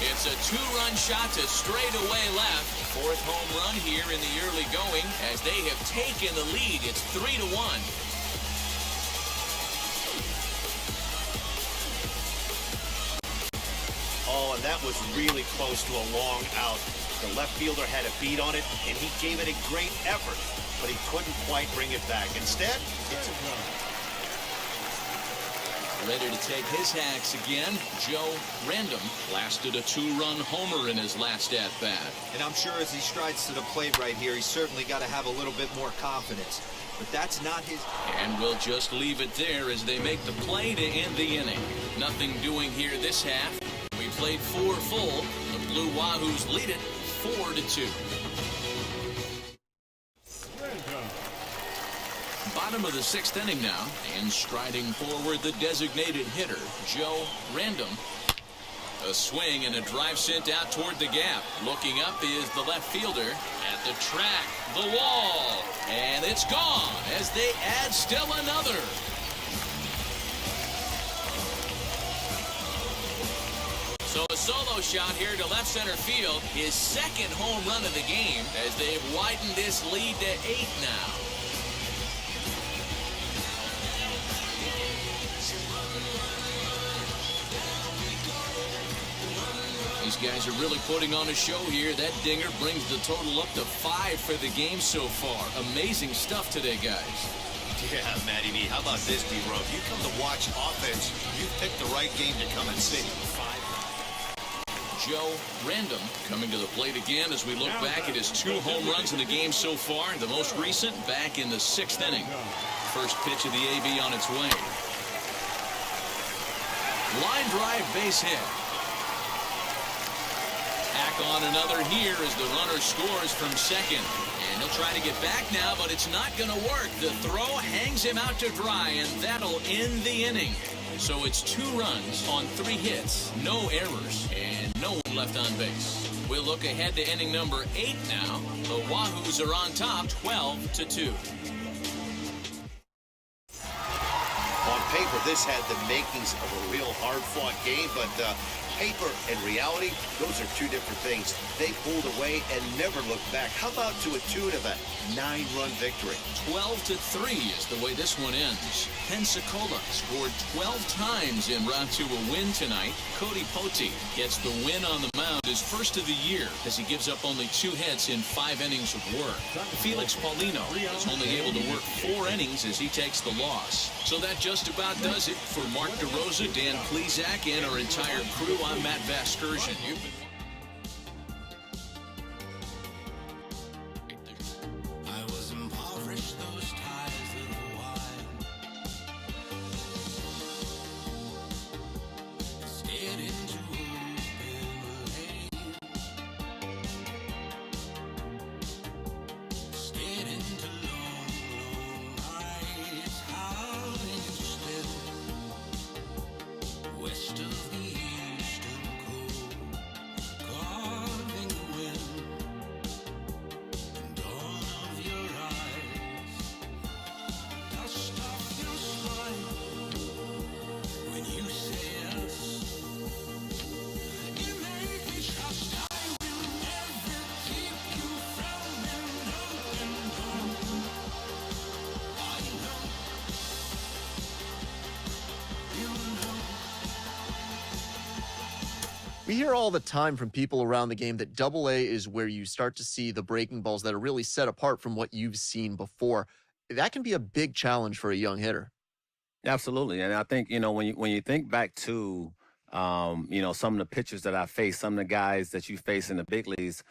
It's a 2-run shot to straightaway left. 4th home run here in the early going as they have taken the lead. It's 3-1. Oh, and that was really close to a long out. The left fielder had a beat on it, and he gave it a great effort, but he couldn't quite bring it back. Instead, it's a run. Ready to take his hacks again, Joe Random lasted a 2-run homer in his last at-bat. And I'm sure as he strides to the plate right here, he's certainly got to have a little bit more confidence. But that's not his... And we'll just leave it there as they make the play to end the inning. Nothing doing here this half. We played 4 full. The Blue Wahoos lead it 4-2. Bottom of the 6th inning now, and striding forward the designated hitter, Joe Random. A swing and a drive sent out toward the gap. Looking up is the left fielder at the track, the wall, and it's gone as they add still another. So a solo shot here to left center field, his 2nd home run of the game as they've widened this lead to 8 now. These guys are really putting on a show here. That dinger brings the total up to 5 for the game so far. Amazing stuff today, guys. Yeah, Matty B. How about this, D-Row? If you come to watch offense, you picked the right game to come and see. Joe Random coming to the plate again as we look back at his 2 home runs in the game so far. The most recent back in the 6th inning. First pitch of the AB on its way. Line drive base hit. Back on another here as the runner scores from 2nd. And he'll try to get back now, but it's not going to work. The throw hangs him out to dry, and that'll end the inning. So it's 2 runs on 3 hits, no errors, and no one left on base. We'll look ahead to inning number 8 now. The Wahoos are on top, 12-2. On paper, this had the makings of a real hard-fought game, but paper and reality, those are 2 different things. They pulled away and never looked back. How about to a tune of a 9-run victory? 12-3 is the way this one ends. Pensacola scored 12 times en route to a win tonight. Cody Poteet gets the win on the mound, his first of the year, as he gives up only 2 hits in 5 innings of work. Felix Paulino is only able to work 4 innings as he takes the loss. So that just about does it for Mark DeRosa, Dan Plezak, and our entire crew. I'm Matt Vasgersian. You've been We hear all the time from people around the game that AA is where you start to see the breaking balls that are really set apart from what you've seen before. That can be a big challenge for a young hitter. Absolutely. And I think, when you think back to, some of the pitchers that I faced, some of the guys that you face in the big leagues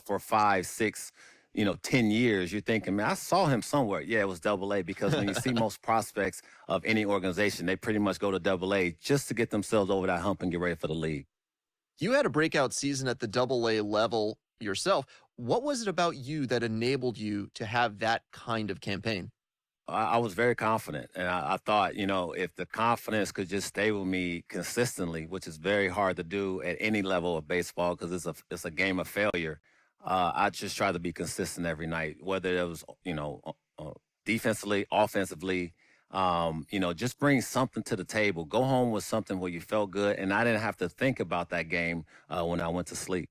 for 5, 6, 10 years, you're thinking, man, I saw him somewhere. Yeah, it was AA, because when you see most prospects of any organization, they pretty much go to AA just to get themselves over that hump and get ready for the league. You had a breakout season at the AA level yourself. What was it about you that enabled you to have that kind of campaign? I was very confident, and I thought, if the confidence could just stay with me consistently, which is very hard to do at any level of baseball because it's a game of failure, I just try to be consistent every night, whether it was, defensively, offensively, just bring something to the table. Go home with something where you felt good, and I didn't have to think about that game when I went to sleep.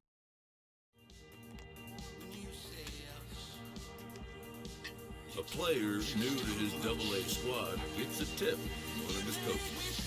A player new to his AA squad gets a tip from one of his coaches.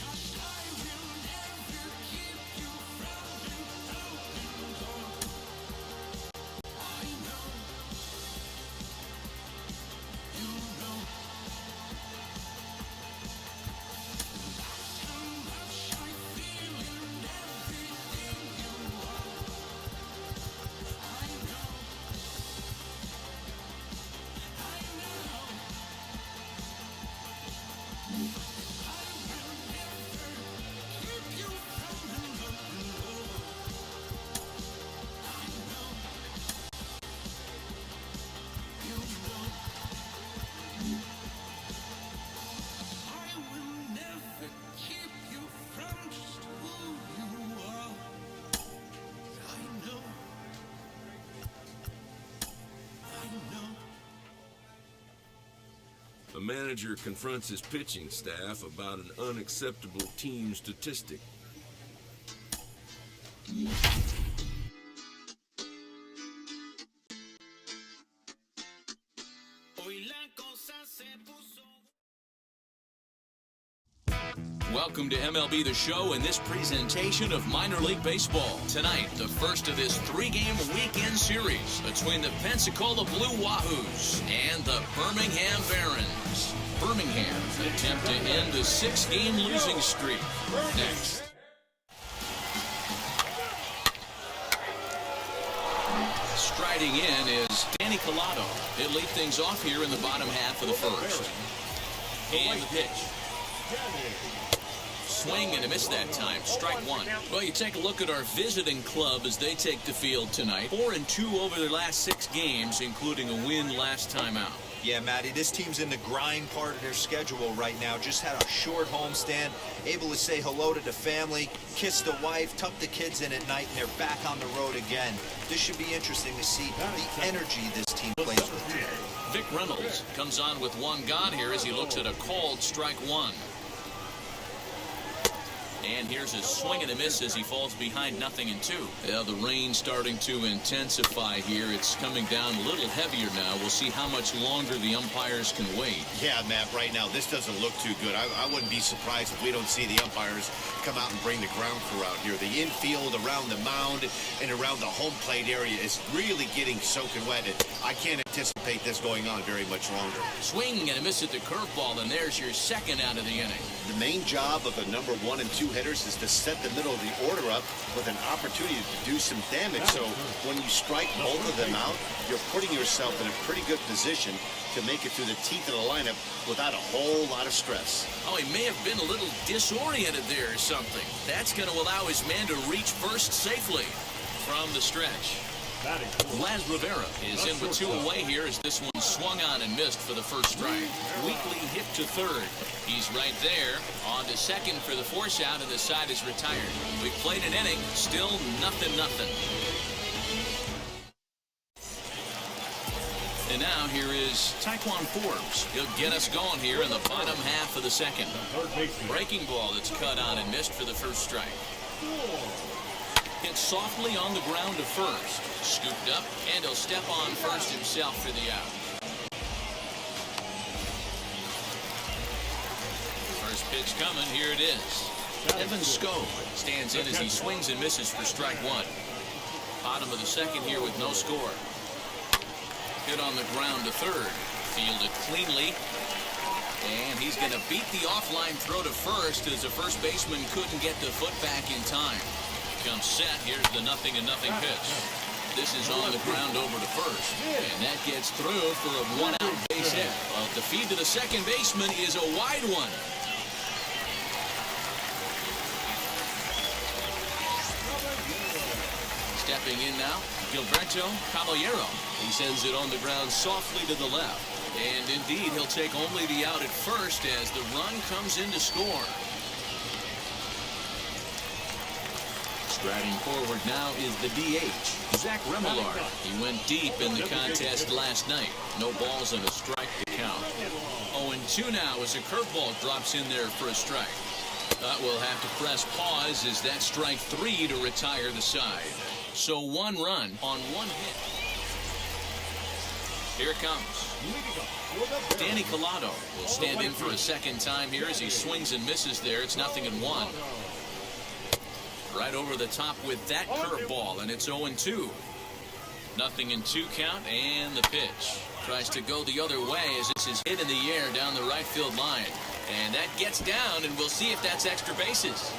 A manager confronts his pitching staff about an unacceptable team statistic. Welcome to MLB The Show and this presentation of Minor League Baseball. Tonight, the first of this 3-game weekend series between the Pensacola Blue Wahoos and the Birmingham Barons. Birmingham attempt to end a 6-game losing streak. Next. Striding in is Danny Collado. He'll lead things off here in the bottom half of the first. And the pitch. Swing and a miss that time. Strike one. Well, you take a look at our visiting club as they take the field tonight. 4-2 over their last 6 games, including a win last time out. Yeah, Matty, this team's in the grind part of their schedule right now. Just had a short homestand, able to say hello to the family, kiss the wife, tuck the kids in at night, and they're back on the road again. This should be interesting to see the energy this team plays with. Vic Reynolds comes on with one gone here as he looks at a called strike one. And here's a swing and a miss as he falls behind 0-2. Yeah, the rain starting to intensify here. It's coming down a little heavier now. We'll see how much longer the umpires can wait. Yeah, Matt, right now this doesn't look too good. I wouldn't be surprised if we don't see the umpires come out and bring the ground crew out here. The infield around the mound and around the home plate area is really getting soaking wet. I can't anticipate this going on very much longer. Swing and a miss at the curveball, and there's your second out of the inning. The main job of the number 1 and 2 hitters is to set the middle of the order up with an opportunity to do some damage. So when you strike both of them out, you're putting yourself in a pretty good position to make it through the teeth of the lineup without a whole lot of stress. Oh, he may have been a little disoriented there or something. That's going to allow his man to reach first safely from the stretch. Laz Rivera is in with 2 away here as this one swung on and missed for the first strike. Weekly hit to third. He's right there. On to second for the force out, and the side is retired. We've played an inning. Still 0-0. And now here is Taekwon Forbes. He'll get us going here in the bottom half of the second. Breaking ball that's cut on and missed for the first strike. Hit softly on the ground to first. Scooped up, and he'll step on first himself for the out. First pitch coming. Here it is. Evan Skov stands in as he swings and misses for strike one. Bottom of the second here with no score. Hit on the ground to third. Fielded cleanly. And he's going to beat the offline throw to first as the first baseman couldn't get the foot back in time. Comes set. Here's the 0-0 pitch. This is on the ground over to first. And that gets through for a one-out base hit. Well, the feed to the second baseman is a wide one. Stepping in now, Gilberto Caballero. He sends it on the ground softly to the left. And indeed, he'll take only the out at first as the run comes in to score. Striding forward now is the DH, Zach Remillard. He went deep in the contest last night. No balls and a strike to count. 0-2 now as a curveball drops in there for a strike. We'll have to press pause as that strike three to retire the side. So one run on one hit. Here it comes. Danny Collado will stand in for a second time here as he swings and misses there. It's 0-1. Right over the top with that curveball, and it's 0-2. 0-2 count, and the pitch. Tries to go the other way as this is hit in the air down the right field line. And that gets down, and we'll see if that's extra bases.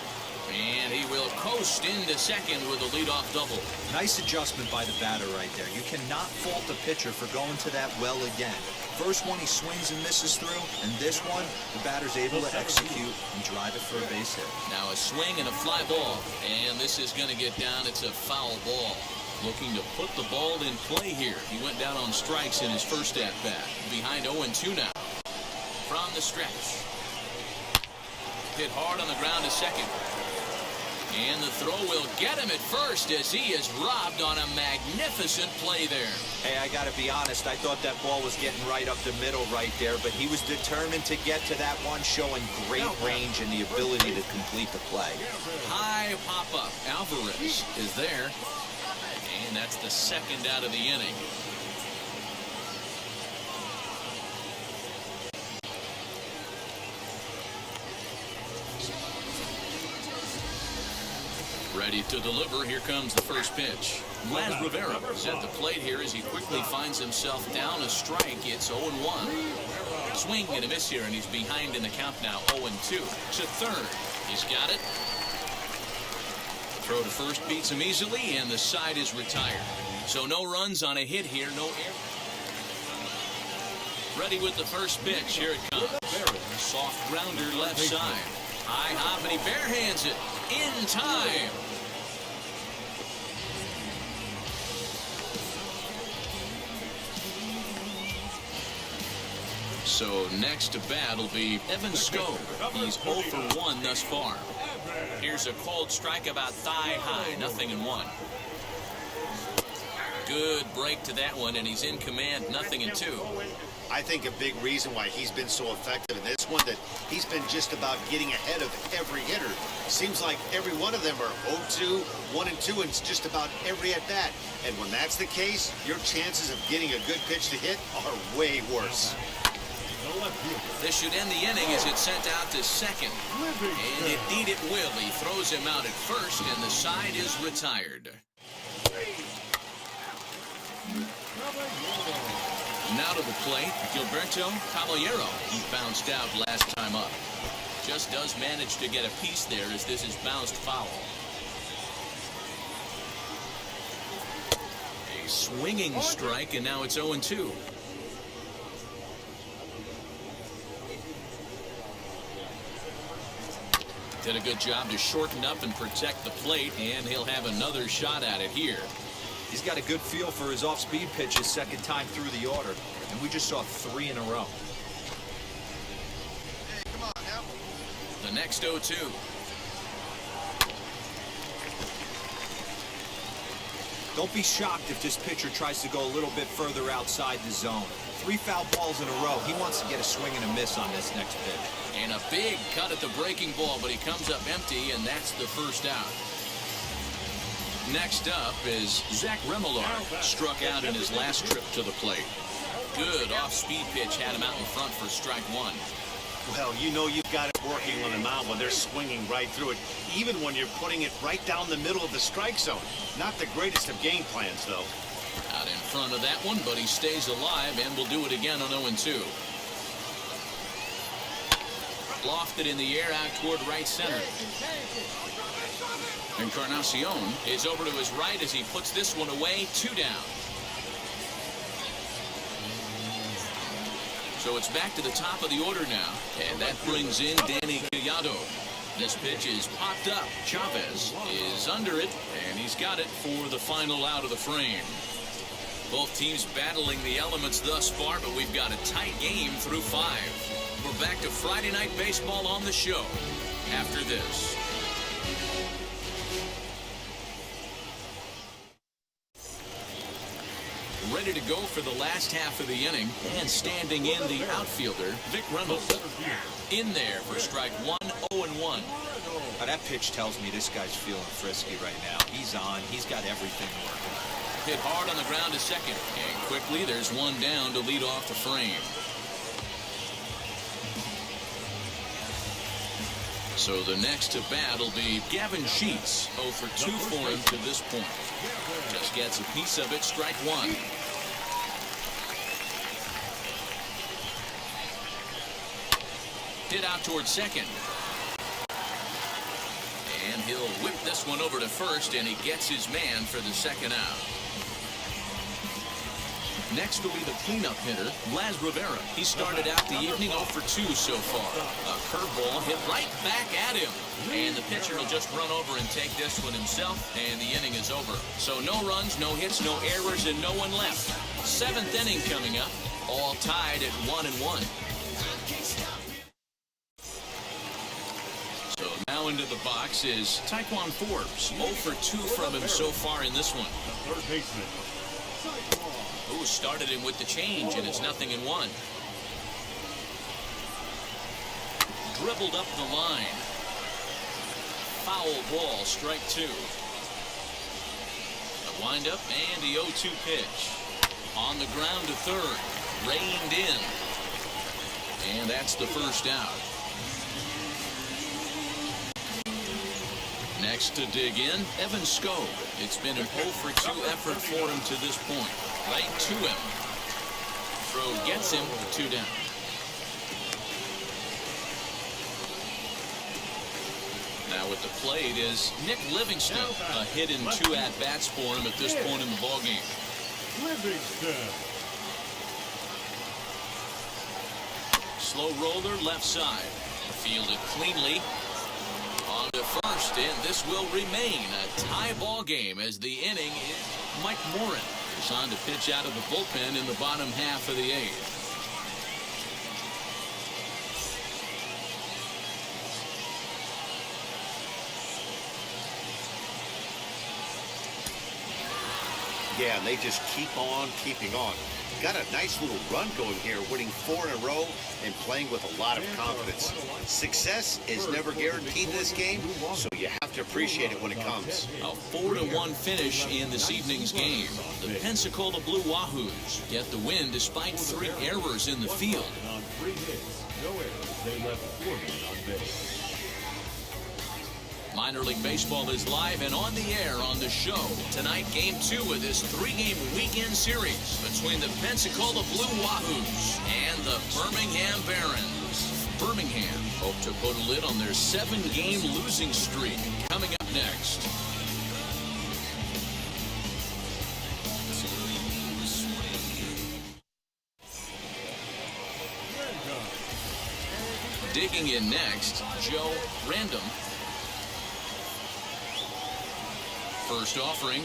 And he will coast into second with a leadoff double. Nice adjustment by the batter right there. You cannot fault the pitcher for going to that well again. First one he swings and misses through, and this one the batter's able to execute and drive it for a base hit. Now a swing and a fly ball, and this is going to get down. It's a foul ball. Looking to put the ball in play here. He went down on strikes in his first at bat. Behind 0-2 now. From the stretch. Hit hard on the ground to second. And the throw will get him at first as he is robbed on a magnificent play there. Hey, I got to be honest, I thought that ball was getting right up the middle right there, but he was determined to get to that one, showing great range and the ability to complete the play. High pop-up. Alvarez is there. And that's the second out of the inning. Ready to deliver. Here comes the first pitch. Vlad Rivera is at the plate here as he quickly finds himself down a strike. It's 0-1. Swing and a miss here, and he's behind in the count now. 0-2 to third. He's got it. Throw to first beats him easily, and the side is retired. So no runs on a hit here. No error. Ready with the first pitch. Here it comes. Soft grounder left side. High hop, and he barehands it in time. So next to bat will be Evan Skov. He's 0 for 1 thus far. Here's a cold strike about thigh high, 0-1. Good break to that one, and he's in command, 0-2. I think a big reason why he's been so effective in this one, that he's been just about getting ahead of every hitter. Seems like every one of them are 0-2, 1-2, and it's just about every at-bat. And when that's the case, your chances of getting a good pitch to hit are way worse. This should end the inning as it's sent out to second. And indeed it will. He throws him out at first, and the side is retired. Now to the plate, Gilberto Caballero. He bounced out last time up. Just does manage to get a piece there as this is bounced foul. A swinging strike, and now it's 0-2. Did a good job to shorten up and protect the plate, and he'll have another shot at it here. He's got a good feel for his off-speed pitches second time through the order, and we just saw 3 in a row. Hey, come on now. The next 0-2. Don't be shocked if this pitcher tries to go a little bit further outside the zone. 3 foul balls in a row. He wants to get a swing and a miss on this next pitch. And a big cut at the breaking ball, but he comes up empty, and that's the first out. Next up is Zach Remillard. Struck out in his last trip to the plate. Good off-speed pitch had him out in front for strike one. Well, you know you've got it working on the mound when they're swinging right through it, even when you're putting it right down the middle of the strike zone. Not the greatest of game plans, though. Out in front of that one, but he stays alive and will do it again on 0-2. Lofted in the air out toward right center. Encarnacion is over to his right as he puts this one away. 2 down. So it's back to the top of the order now, and that brings in Danny Gallardo. This pitch is popped up. Chavez is under it, and he's got it for the final out of the frame. Both teams battling the elements thus far, but we've got a tight game through 5. We're back to Friday Night Baseball on the show after this. Ready to go for the last half of the inning, and standing in the outfielder, Vic Reynolds. In there for strike 1, 0-1. That pitch tells me this guy's feeling frisky right now. He's on. He's got everything working. Hit hard on the ground to second, and quickly there's one down to lead off the frame. So the next to bat will be Gavin Sheets. 0 for 2 for him to this point. Just gets a piece of it, strike 1. Hit out towards second. And he'll whip this one over to first, and he gets his man for the second out. Next will be the cleanup hitter, Blas Rivera. He started out the evening 0 for 2 so far. A curveball hit right back at him. And the pitcher will just run over and take this one himself, and the inning is over. So no runs, no hits, no errors, and no one left. 7th inning coming up, all tied at 1-1. So now into the box is Taekwon Forbes. 0 for 2 from him so far in this one. Third baseman. Who started him with the change, and it's 0-1. Dribbled up the line. Foul ball, strike 2. A windup and the 0-2 pitch. On the ground to third. Reined in. And that's the first out. Next to dig in, Evan Scope. It's been an 0 for 2 effort for him to this point. Right to him. Throw gets him, 2 down. Now at the plate is Nick Livingston. A hit in 2 at-bats for him at this point in the ballgame. Livingston. Slow roller left side. Fielded cleanly. On to first, and this will remain a tie ball game as the inning is Mike Morin is on to pitch out of the bullpen in the bottom half of the 8th. Yeah, and they just keep on keeping on. Got a nice little run going here, winning 4 in a row and playing with a lot of confidence. Success is never guaranteed in this game, so you have to appreciate it when it comes. A 4-1 finish in this evening's game. The Pensacola Blue Wahoos get the win despite 3 errors in the field. On 3 hits, no errors, they left 4 men on base. Minor League Baseball is live and on the air on the show. Tonight, Game 2 of this 3-game weekend series between the Pensacola Blue Wahoos and the Birmingham Barons. Birmingham hope to put a lid on their 7-game losing streak. Coming up next. Digging in next, Joe Random. First offering,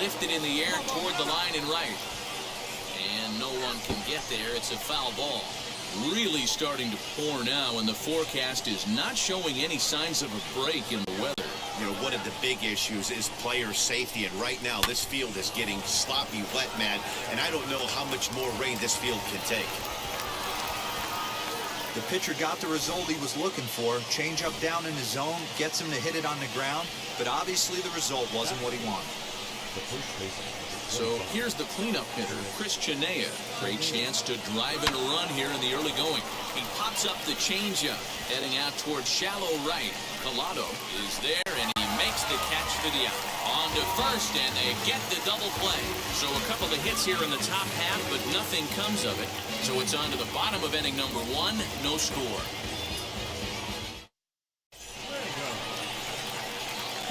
lifted in the air toward the line and right. And no one can get there. It's a foul ball. Really starting to pour now, and the forecast is not showing any signs of a break in the weather. You know, one of the big issues is player safety, and right now this field is getting sloppy wet, man, and I don't know how much more rain this field can take. The pitcher got the result he was looking for. Change up down in his zone, gets him to hit it on the ground, but obviously the result wasn't what he wanted. the first baseman. So here's the cleanup hitter, Chris Chinea. Great chance to drive in a run here in the early going. He pops up the changeup, heading out towards shallow right. Collado is there, and he makes the catch for the out. On to first, and they get the double play. So a couple of hits here in the top half, but nothing comes of it. So it's on to the bottom of inning number 1, no score.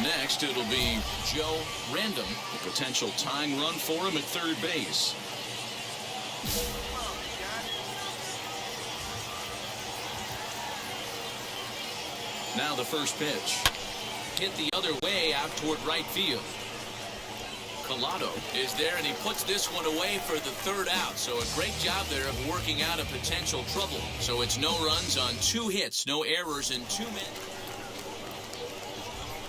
Next, it'll be Joe Random, a potential tying run for him at third base. Now the first pitch. Hit the other way out toward right field. Collado is there, and he puts this one away for the third out. So a great job there of working out a potential trouble. So it's no runs on 2 hits, no errors in 2 minutes.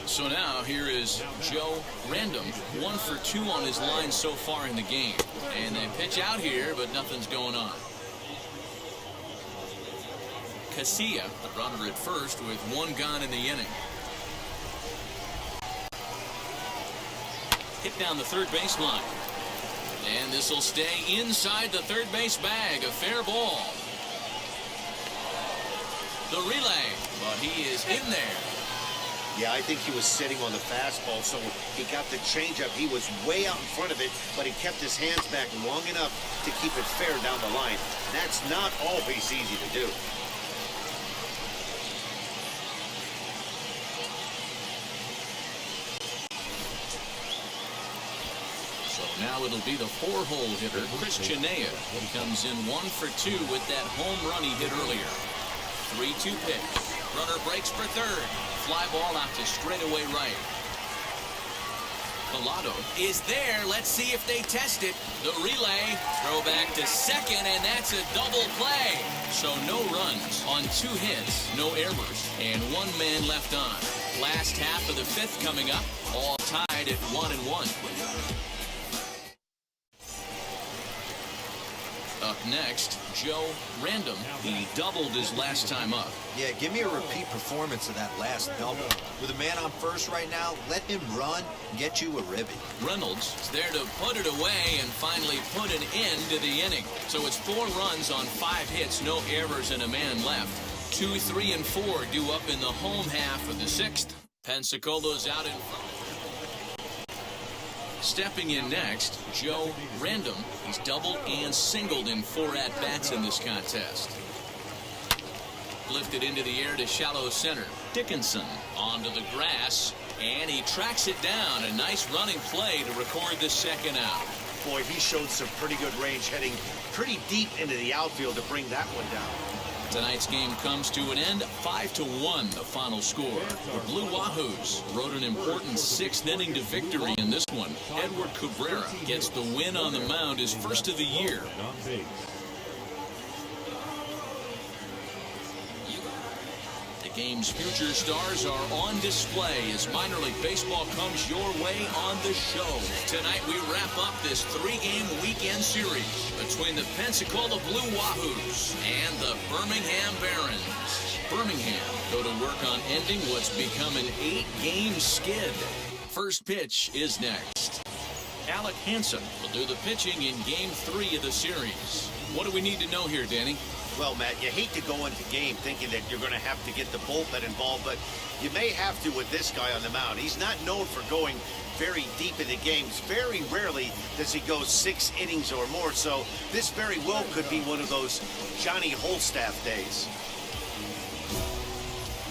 So now here is Joe Random, 1 for 2 on his line so far in the game. And they pitch out here, but nothing's going on. Casilla, the runner at first with 1 gone in the inning. Hit down the third baseline. And this will stay inside the third base bag. A fair ball. The relay, but he is in there. Yeah, I think he was sitting on the fastball, so he got the changeup. He was way out in front of it, but he kept his hands back long enough to keep it fair down the line. That's not always easy to do. So now it'll be the 4-hole hitter, Chris Chinea. He comes in 1 for 2 with that home run he hit earlier. 3-2 pitch. Runner breaks for third. Fly ball out to straightaway right. Collado is there. Let's see if they test it. The relay, throw back to second, and that's a double play. So no runs on 2 hits, no errors, and 1 man left on. Last half of the 5th coming up, all tied at 1-1. Up next, Joe Random. He doubled his last time up. Yeah, give me a repeat performance of that last double. With a man on first right now, let him run and get you a ribby. Reynolds is there to put it away and finally put an end to the inning. So it's 4 runs on 5 hits, no errors, and a man left. 2, 3, and 4 due up in the home half of the 6th. Pensacolo's out in front. Stepping in next, Joe Random. He's doubled and singled in 4 at-bats in this contest. Lifted into the air to shallow center. Dickinson onto the grass, and he tracks it down. A nice running play to record the 2nd out. Boy, he showed some pretty good range, heading pretty deep into the outfield to bring that one down. Tonight's game comes to an end, 5-1, the final score. The Blue Wahoos rode an important 6th inning to victory in this one. Edward Cabrera gets the win on the mound, his first of the year. The game's future stars are on display as minor league baseball comes your way on the show. Tonight we wrap up this 3-game weekend series between the Pensacola Blue Wahoos and the Birmingham Barons. Birmingham go to work on ending what's become an 8-game skid. First pitch is next. Alec Hansen will do the pitching in Game 3 of the series. What do we need to know here, Danny? Well, Matt, you hate to go into game thinking that you're going to have to get the bullpen involved, but you may have to with this guy on the mound. He's not known for going very deep in the games. Very rarely does he go 6 innings or more, so this very well could be one of those Johnny Holstaff days.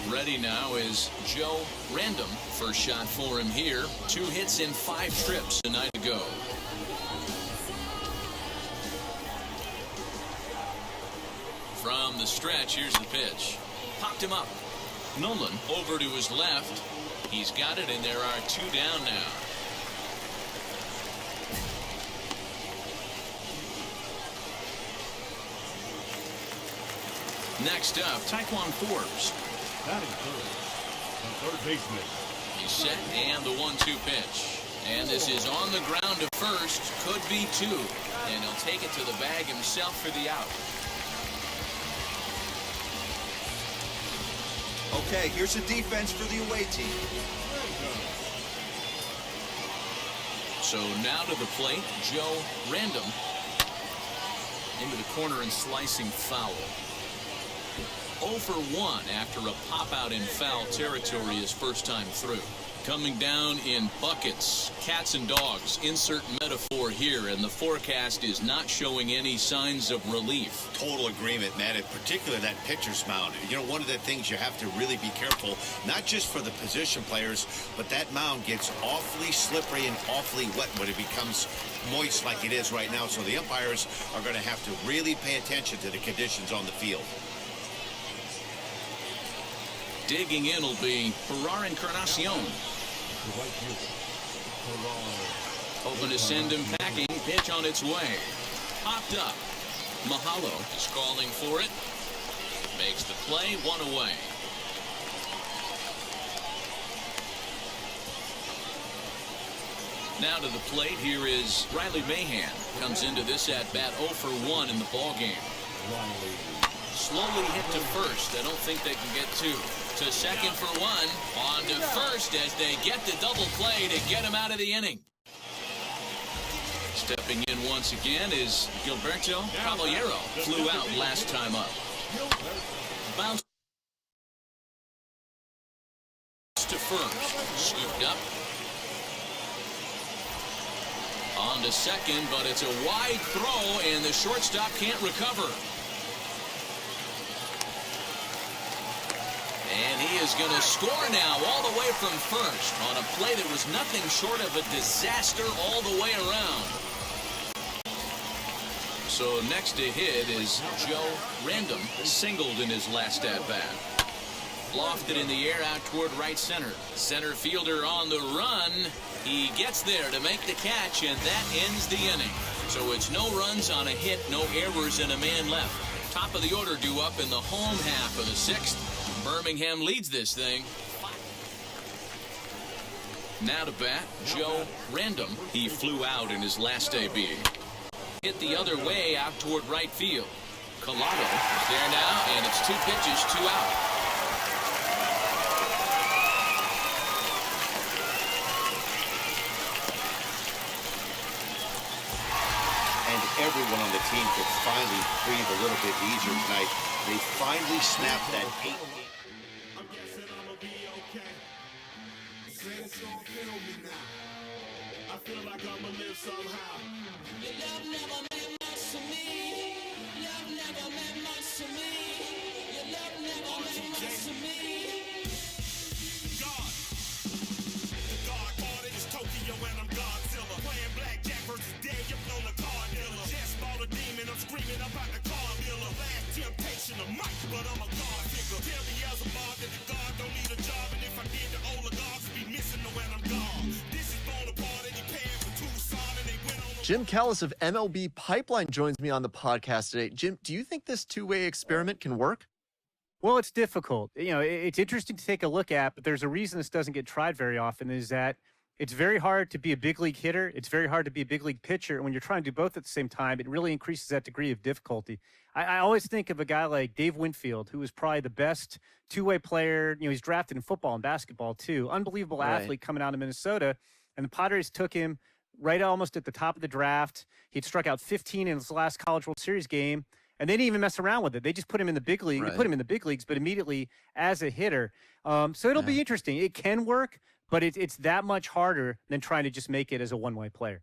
Ready now is Joe Random. First shot for him here. 2 hits in 5 trips a night ago. From the stretch, here's the pitch. Popped him up. Nolan over to his left. He's got it, and there are 2 down now. Next up, Taekwon Forbes. Batting third, the third baseman. He's set, and the 1-2 pitch. And this is on the ground to first. Could be 2. And he'll take it to the bag himself for the out. Okay, here's the defense for the away team. So now to the plate, Joe Random into the corner and slicing foul. 0 for 1 after a pop out in foul territory his first time through. Coming down in buckets, cats and dogs, insert metaphor here, and the forecast is not showing any signs of relief. Total agreement, Matt, in particular that pitcher's mound. You know, one of the things you have to really be careful, not just for the position players, but that mound gets awfully slippery and awfully wet when it becomes moist like it is right now. So the umpires are going to have to really pay attention to the conditions on the field. Digging in will be Ferrar Encarnacion. Hoping to send him packing. Pitch on its way. Popped up. Mahalo is calling for it. Makes the play, 1 away. Now to the plate, here is Riley Mahan. Comes into this at-bat 0 for 1 in the ballgame. Slowly hit to first. I don't think they can get 2. To second for 1. On to first as they get the double play to get him out of the inning. Stepping in once again is Gilberto Caballero. Flew out last time up. Bounce to first. Scooped up. On to second, but it's a wide throw, and the shortstop can't recover. And he is going to score now all the way from first on a play that was nothing short of a disaster all the way around. So next to hit is Joe Random, singled in his last at-bat. Lofted in the air out toward right center. Center fielder on the run. He gets there to make the catch, and that ends the inning. So it's no runs on a hit, no errors, and a man left. Top of the order due up in the home half of the 6th. Birmingham leads this thing. Now to bat, Joe Random. He flew out in his last AB. Hit the other way out toward right field. Collado is there now, and it's 2 pitches, 2 out. And everyone on the team could finally breathe a little bit easier tonight. They finally snapped that 8. I feel like I'ma live somehow. Your love never meant much to me. Love never meant much to me. Your love never meant much to me. God. The God party is Tokyo and I'm Godzilla. Playing blackjack versus dead, you're on the card dealer. Just bought a demon, I'm screaming about the car dealer. Last temptation of Mike, but I'm a God figure. Tell me as a bar that the God don't need a job, and if I did, the oligarchs be missing when I'm gone. This is Bonaparte and he paying for Tucson, and they went on. Jim Callis of MLB Pipeline joins me on the podcast today. Jim, do you think this two-way experiment can work? Well, it's difficult. You know, it's interesting to take a look at, but there's a reason this doesn't get tried very often, is that it's very hard to be a big league hitter. It's very hard to be a big league pitcher. And when you're trying to do both at the same time, it really increases that degree of difficulty. I always think of a guy like Dave Winfield, who was probably the best two-way player. You know, he's drafted in football and basketball too. Unbelievable athlete coming out of Minnesota. And the Padres took him right almost at the top of the draft. He'd struck out 15 in his last College World Series game. And they didn't even mess around with it. They just put him in the big league. They put him in the big leagues, but immediately as a hitter. So it'll be interesting. It can work, but it's that much harder than trying to just make it as a one-way player.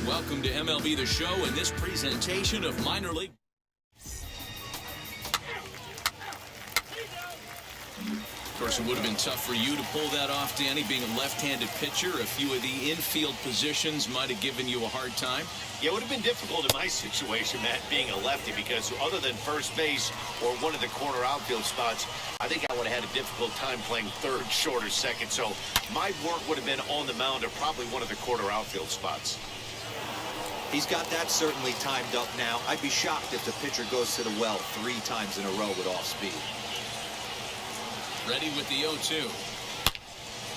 Welcome to MLB The Show and this presentation of minor league. Of course, it would have been tough for you to pull that off, Danny, being a left-handed pitcher. A few of the infield positions might have given you a hard time. Yeah, it would have been difficult in my situation, Matt, being a lefty, because other than first base or one of the corner outfield spots, I think I would have had a difficult time playing third, short, or second. So my work would have been on the mound or probably one of the corner outfield spots. He's got that certainly timed up now. I'd be shocked if the pitcher goes to the well 3 times in a row with off speed. Ready with the 0-2.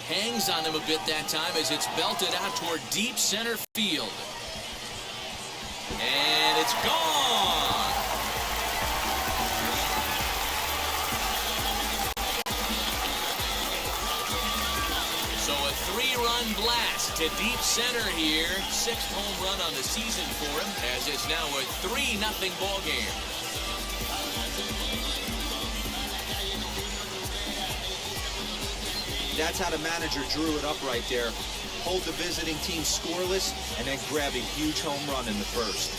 Hangs on him a bit that time as it's belted out toward deep center field. And it's gone. So a 3-run blast to deep center here. 6th home run on the season for him, as it's now a 3-0 ball game. That's how the manager drew it up right there. Hold the visiting team scoreless and then grab a huge home run in the first.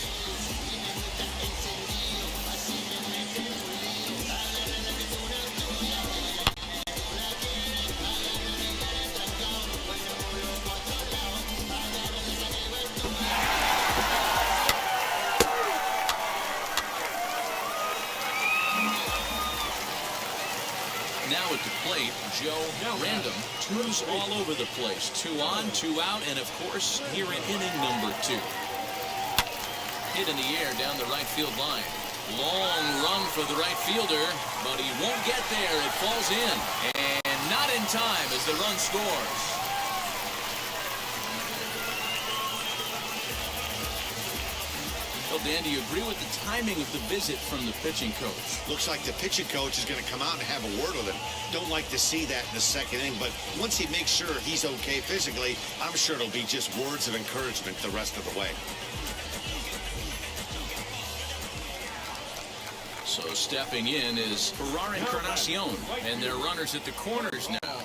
Now at the plate, Joe Random. 2s all over the place. 2 on, 2 out, and of course, here in inning number 2. Hit in the air down the right field line. Long run for the right fielder, but he won't get there. It falls in, and not in time as the run scores. Well, Dan, do you agree with the timing of the visit from the pitching coach? Looks like the pitching coach is going to come out and have a word with him. Don't like to see that in the second inning, but once he makes sure he's okay physically, I'm sure it'll be just words of encouragement the rest of the way. So stepping in is Ferrar Encarnacion, and their runners at the corners now.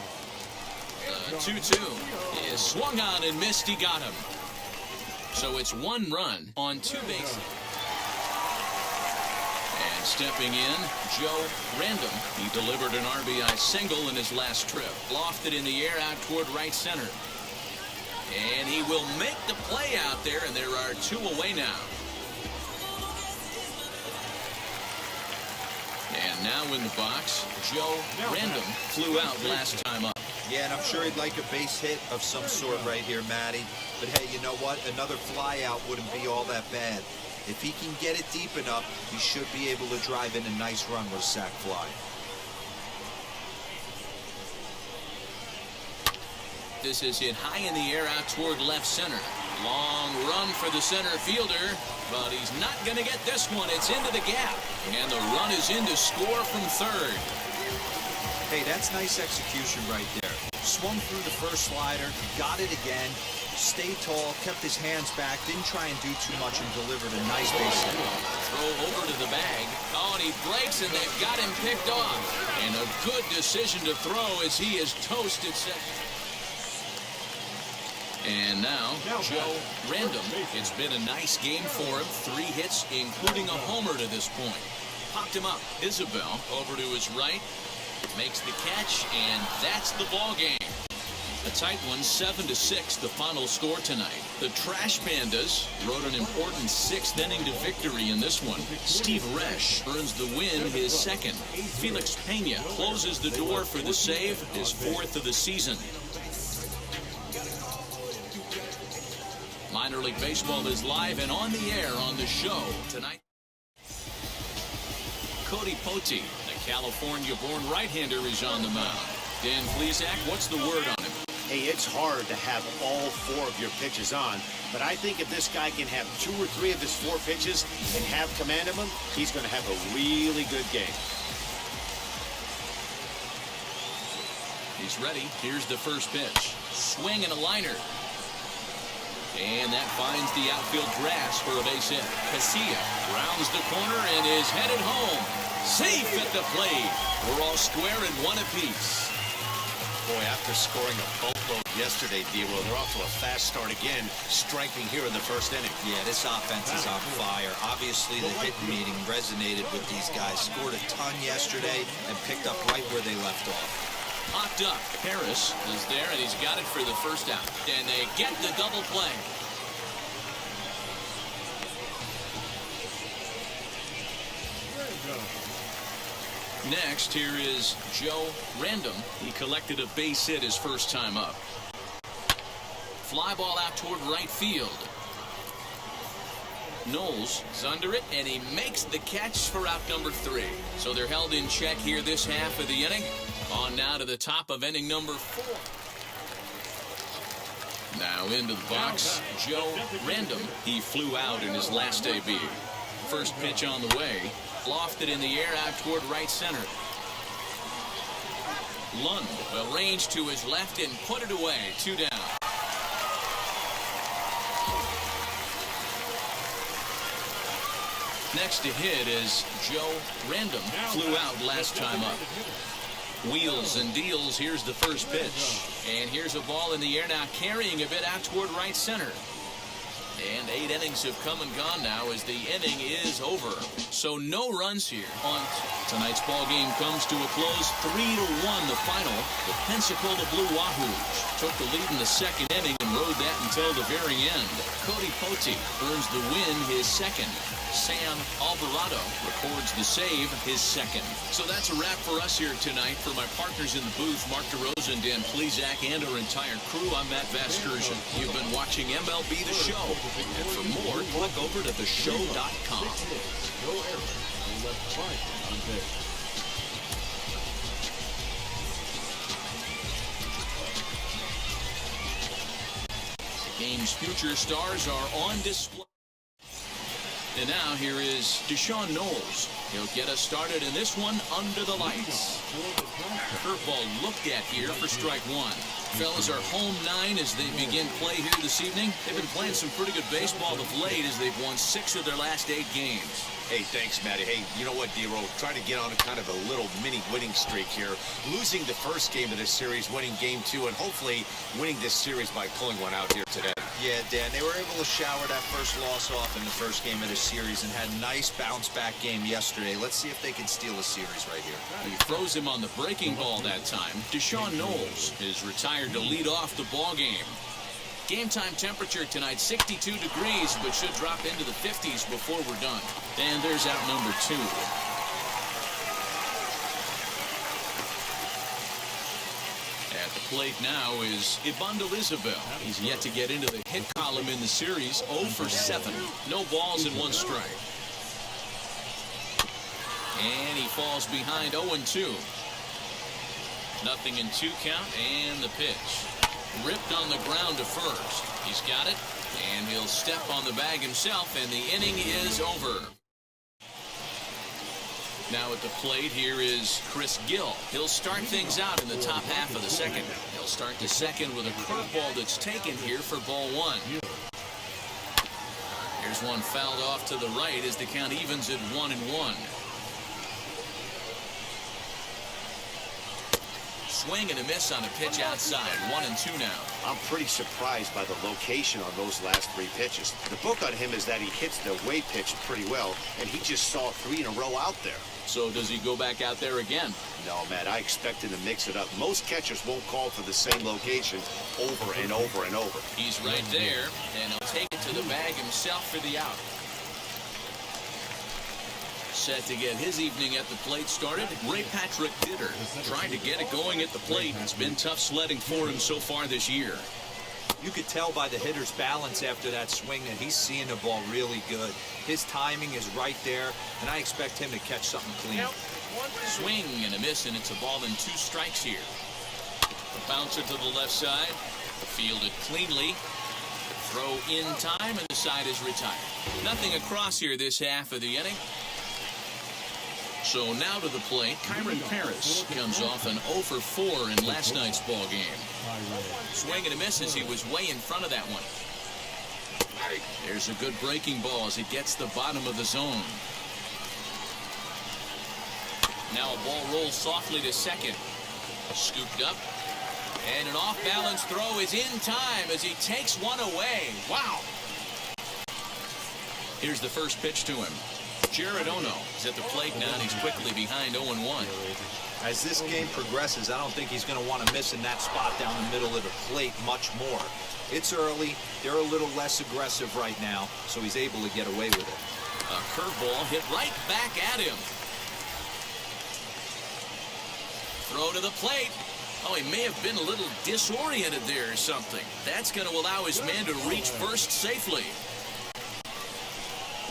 2-2 is swung on and missed. He got him. So it's 1 run on 2 bases. And stepping in, Joe Random. He delivered an RBI single in his last trip. Lofted in the air out toward right center. And he will make the play out there, and there are 2 away now. And now in the box, Joe Random flew out last time up. Yeah, and I'm sure he'd like a base hit of some sort right here, Matty. But hey, you know what? Another fly out wouldn't be all that bad. If he can get it deep enough, he should be able to drive in a nice run with a sac fly. This is hit high in the air out toward left center. Long run for the center fielder, but he's not going to get this one. It's into the gap, and the run is in to score from third. Hey, that's nice execution right there. Swung through the first slider, got it again, stayed tall, kept his hands back, didn't try and do too much, and delivered a nice base hit. Throw over to the bag. Oh, and he breaks, and they've got him picked off. And a good decision to throw as he is toasted. And now, Joe Random. It's been a nice game for him. 3 hits, including a homer to this point. Popped him up. Isabel over to his right. Makes the catch, and that's the ball game. A tight one, 7-6, the final score tonight. The Trash Pandas rode an important 6th inning to victory in this one. Steve Resch earns the win, his 2nd. Felix Pena closes the door for the save, his 4th of the season. Minor League Baseball is live and on the air on the show tonight. Cody Poti, the California-born right-hander, is on the mound. Dan Plesac, what's the word on him? Hey, it's hard to have all 4 of your pitches on, but I think if this guy can have 2 or 3 of his 4 pitches and have command of them, he's going to have a really good game. He's ready. Here's the first pitch. Swing and a liner. And that finds the outfield grass for a base hit. Casilla rounds the corner and is headed home. Safe at the plate. We're all square and 1 apiece. Boy, after scoring a bulk explode yesterday, D-Will. They're off to a fast start again, striking here in the first inning. Yeah, this offense is on fire. Obviously, the hit meeting resonated with these guys. Scored a ton yesterday and picked up right where they left off. Hot up. Harris is there, and he's got it for the first out. And they get the double play. Next, here is Joe Random. He collected a base hit his first time up. Fly ball out toward right field. Knowles is under it, and he makes the catch for out number 3. So they're held in check here this half of the inning. On now to the top of inning number 4. Now into the box, Joe Random. He flew out in his last AB. First pitch on the way. Lofted in the air out toward right center. Lund will range to his left and put it away. 2 down. Next to hit is Joe Random. Flew out last time up. Wheels and deals. Here's the first pitch. And here's a ball in the air now, carrying a bit out toward right center. And 8 innings have come and gone now as the inning is over. So no runs here. On tonight's ball game comes to a close. 3-1 the final. The Pensacola Blue Wahoos took the lead in the second inning and rode that until the very end. Cody Pote earns the win, his second. Sam Alvarado records the save, his second. So that's a wrap for us here tonight. For my partners in the booth, Mark DeRosa and Dan Plezak, and our entire crew, I'm Matt Vasgersian. You've been watching MLB The Show. And for more, click over to theshow.com. The game's future stars are on display. And now here is Deshaun Knowles. He'll get us started in this one under the lights. Curveball looked at here for strike 1. Fellas are home 9 as they begin play here this evening. They've been playing some pretty good baseball of late as they've won 6 of their last 8 games. Hey, thanks, Matty. Hey, you know what, D-Roll? Trying to get on a kind of a little mini winning streak here. Losing the first game of this series, winning game 2, and hopefully winning this series by pulling one out here today. Yeah, Dan, they were able to shower that first loss off in the first game of this series and had a nice bounce-back game yesterday. Let's see if they can steal a series right here. He throws him on the breaking ball that time. Deshaun Knowles is retired to lead off the ball game. Game time temperature tonight, 62 degrees, but should drop into the 50s before we're done. And there's out number 2. At the plate now is Ibandel Isabel. He's yet to get into the hit column in the series, 0 for 7. No balls and 1 strike. And he falls behind 0-2. Nothing in 2 count, and the pitch. Ripped on the ground to first. He's got it, and he'll step on the bag himself, and the inning is over. Now at the plate, here is Chris Gill. He'll start things out in the top half of the second. He'll start the second with a curveball that's taken here for ball 1. Here's one fouled off to the right as the count evens at 1-1. Swing and a miss on a pitch outside. 1-2 now. I'm pretty surprised by the location on those last 3 pitches. The book on him is that he hits the way pitch pretty well, and he just saw 3 in a row out there. So does he go back out there again? No, Matt, I expect him to mix it up. Most catchers won't call for the same location over and over and over. He's right there, and he'll take it to the bag himself for the out. Set to get his evening at the plate started, Ray Patrick Ditter trying to get it going at the plate. It's been tough sledding for him so far this year. You could tell by the hitter's balance after that swing that he's seeing the ball really good. His timing is right there, and I expect him to catch something clean. Swing and a miss, and it's a ball and 2 strikes here. The bouncer to the left side, fielded cleanly. Throw in time, and the side is retired. Nothing across here this half of the inning. So now to the plate, Kyron Paris comes off an 0 for 4 in last night's ball game. Swing and a miss as he was way in front of that one. There's a good breaking ball as it gets the bottom of the zone. Now a ball rolls softly to second. Scooped up. And an off-balance throw is in time as he takes one away. Wow. Here's the first pitch to him. Jared Ono is at the plate now, and he's quickly behind 0-1. As this game progresses, I don't think he's going to want to miss in that spot down the middle of the plate much more. It's early. They're a little less aggressive right now, so he's able to get away with it. A curveball hit right back at him. Throw to the plate. Oh, he may have been a little disoriented there or something. That's going to allow his man to reach first safely.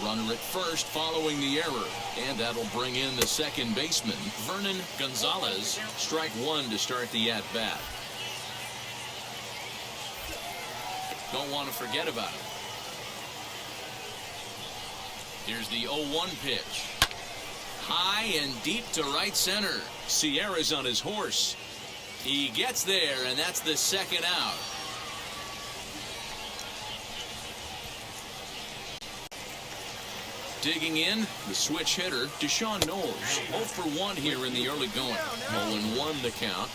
Runner at first following the error. And that'll bring in the second baseman, Vernon Gonzalez. Strike one to start the at-bat. Don't want to forget about it. Here's the 0-1 pitch. High and deep to right center. Sierra's on his horse. He gets there, and that's the second out. Digging in, the switch hitter, Deshaun Knowles. 0 for 1 here in the early going. 0-1 the count.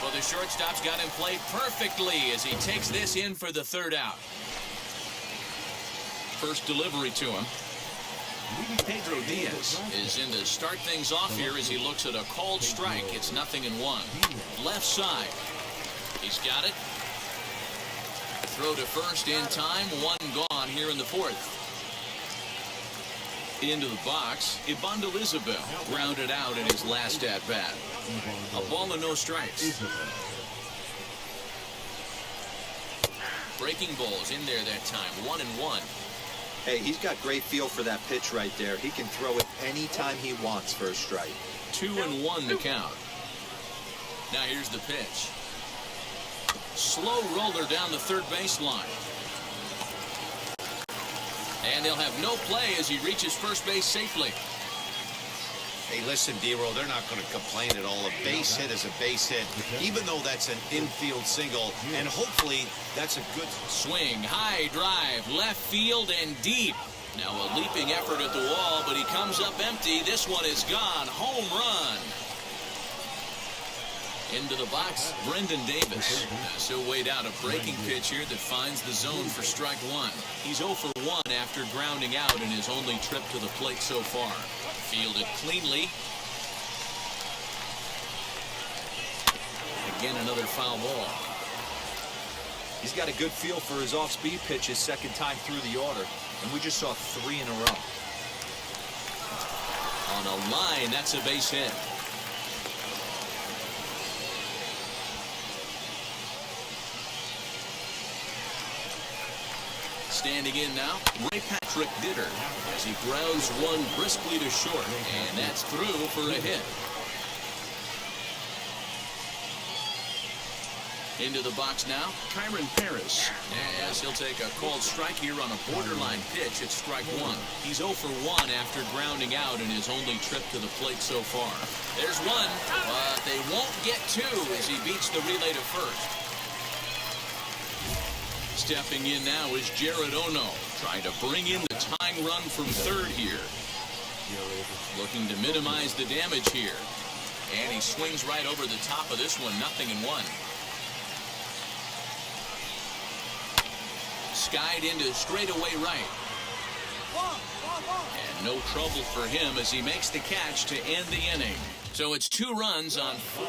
Well, the shortstop's got him played perfectly as he takes this in for the third out. First delivery to him. Pedro Diaz is in to start things off here as he looks at a called strike. It's 0-1. Left side. He's got it. Throw to first in time. One gone here in the fourth. Into the box, Ibanda Isabel grounded out in his last at-bat. A ball and no strikes. Breaking balls in there that time. 1-1. Hey, he's got great feel for that pitch right there. He can throw it anytime he wants for a strike. 2-1 the count. Now here's the pitch. Slow roller down the third baseline. And they'll have no play as he reaches first base safely. Hey, listen, D-Roll, they're not going to complain at all. A base hit is a base hit, even though that's an infield single, and hopefully that's a good swing. High drive, left field and deep. Now a leaping effort at the wall, but he comes up empty. This one is gone. Home run. Into the box, Brendan Davis. So weighed out a breaking pitch here that finds the zone for strike one. He's 0 for 1 after grounding out in his only trip to the plate so far. Fielded cleanly. Again, another foul ball. He's got a good feel for his off-speed pitches second time through the order, and we just saw 3 in a row. On a line, that's a base hit. Standing in now, Ray Patrick Ditter as he grounds one briskly to short, and that's through for a hit. Into the box now, Kyron Paris, as he'll take a called strike here on a borderline pitch at strike one. He's 0 for 1 after grounding out in his only trip to the plate so far. There's one, but they won't get 2 as he beats the relay to first. Stepping in now is Jared Ono, trying to bring in the tying run from third here. Looking to minimize the damage here. And he swings right over the top of this one, 0-1. Skied into straightaway right. And no trouble for him as he makes the catch to end the inning. So it's 2 runs on 4.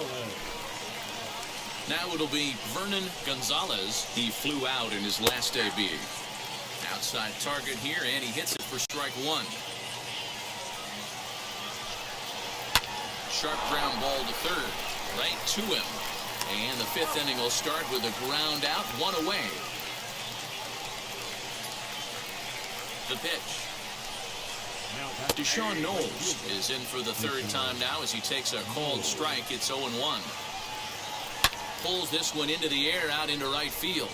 Now it'll be Vernon Gonzalez. He flew out in his last AB. Outside target here, and he hits it for strike one. Sharp ground ball to third, right to him. And the 5th inning will start with a ground out, 1 away. The pitch. Deshaun Knowles is in for the 3rd time now as he takes a called strike. It's 0-1. Pulls this one into the air out into right field.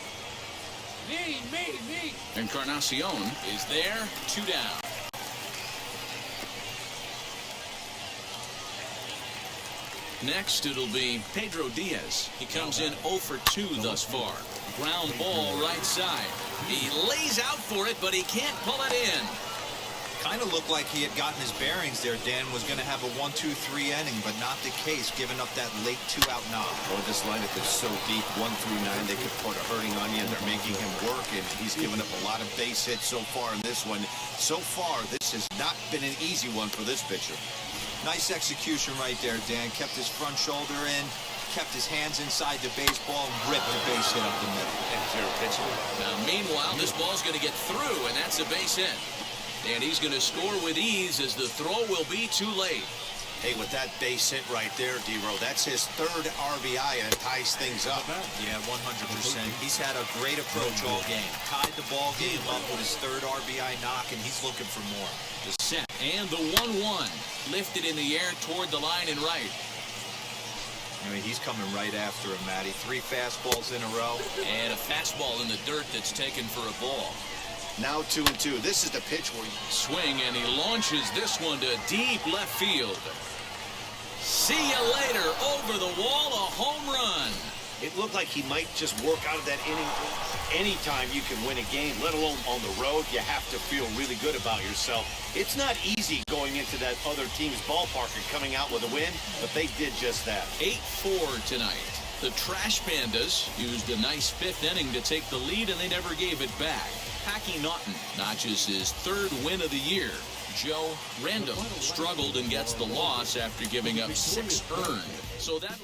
Me. Encarnacion is there, 2 down. Next, it'll be Pedro Diaz. He comes in 0 for 2 thus far. Ground ball right side. He lays out for it, but he can't pull it in. Kind of looked like he had gotten his bearings there, Dan. Was going to have a 1-2-3 inning, but not the case, giving up that late 2-out knock. Or this lineup is so deep, 1 through 9, they could put a hurting on you, and they're making him work, and he's given up a lot of base hits so far in this one. So far, this has not been an easy one for this pitcher. Nice execution right there, Dan. Kept his front shoulder in, kept his hands inside the baseball, and ripped the base hit up the middle. And zero pitching. Now, meanwhile, this ball's going to get through, and that's a base hit. And he's going to score with ease as the throw will be too late. Hey, with that base hit right there, D-Row, that's his 3rd RBI and it ties things up. Yeah, 100%. He's had a great approach all game. Tied the ball game up with his 3rd RBI knock, and he's looking for more. The set and the 1-1 lifted in the air toward the line and right. I mean, he's coming right after him, Matty. 3 fastballs in a row. And a fastball in the dirt that's taken for a ball. Now 2-2. This is the pitch where you swing, and he launches this one to deep left field. See you later. Over the wall, a home run. It looked like he might just work out of that inning. Anytime you can win a game, let alone on the road, you have to feel really good about yourself. It's not easy going into that other team's ballpark and coming out with a win, but they did just that. 8-4 tonight. The Trash Pandas used a nice 5th inning to take the lead, and they never gave it back. Packy Naughton notches his 3rd win of the year. Joe Random struggled and gets the loss after giving up 6 earned. So that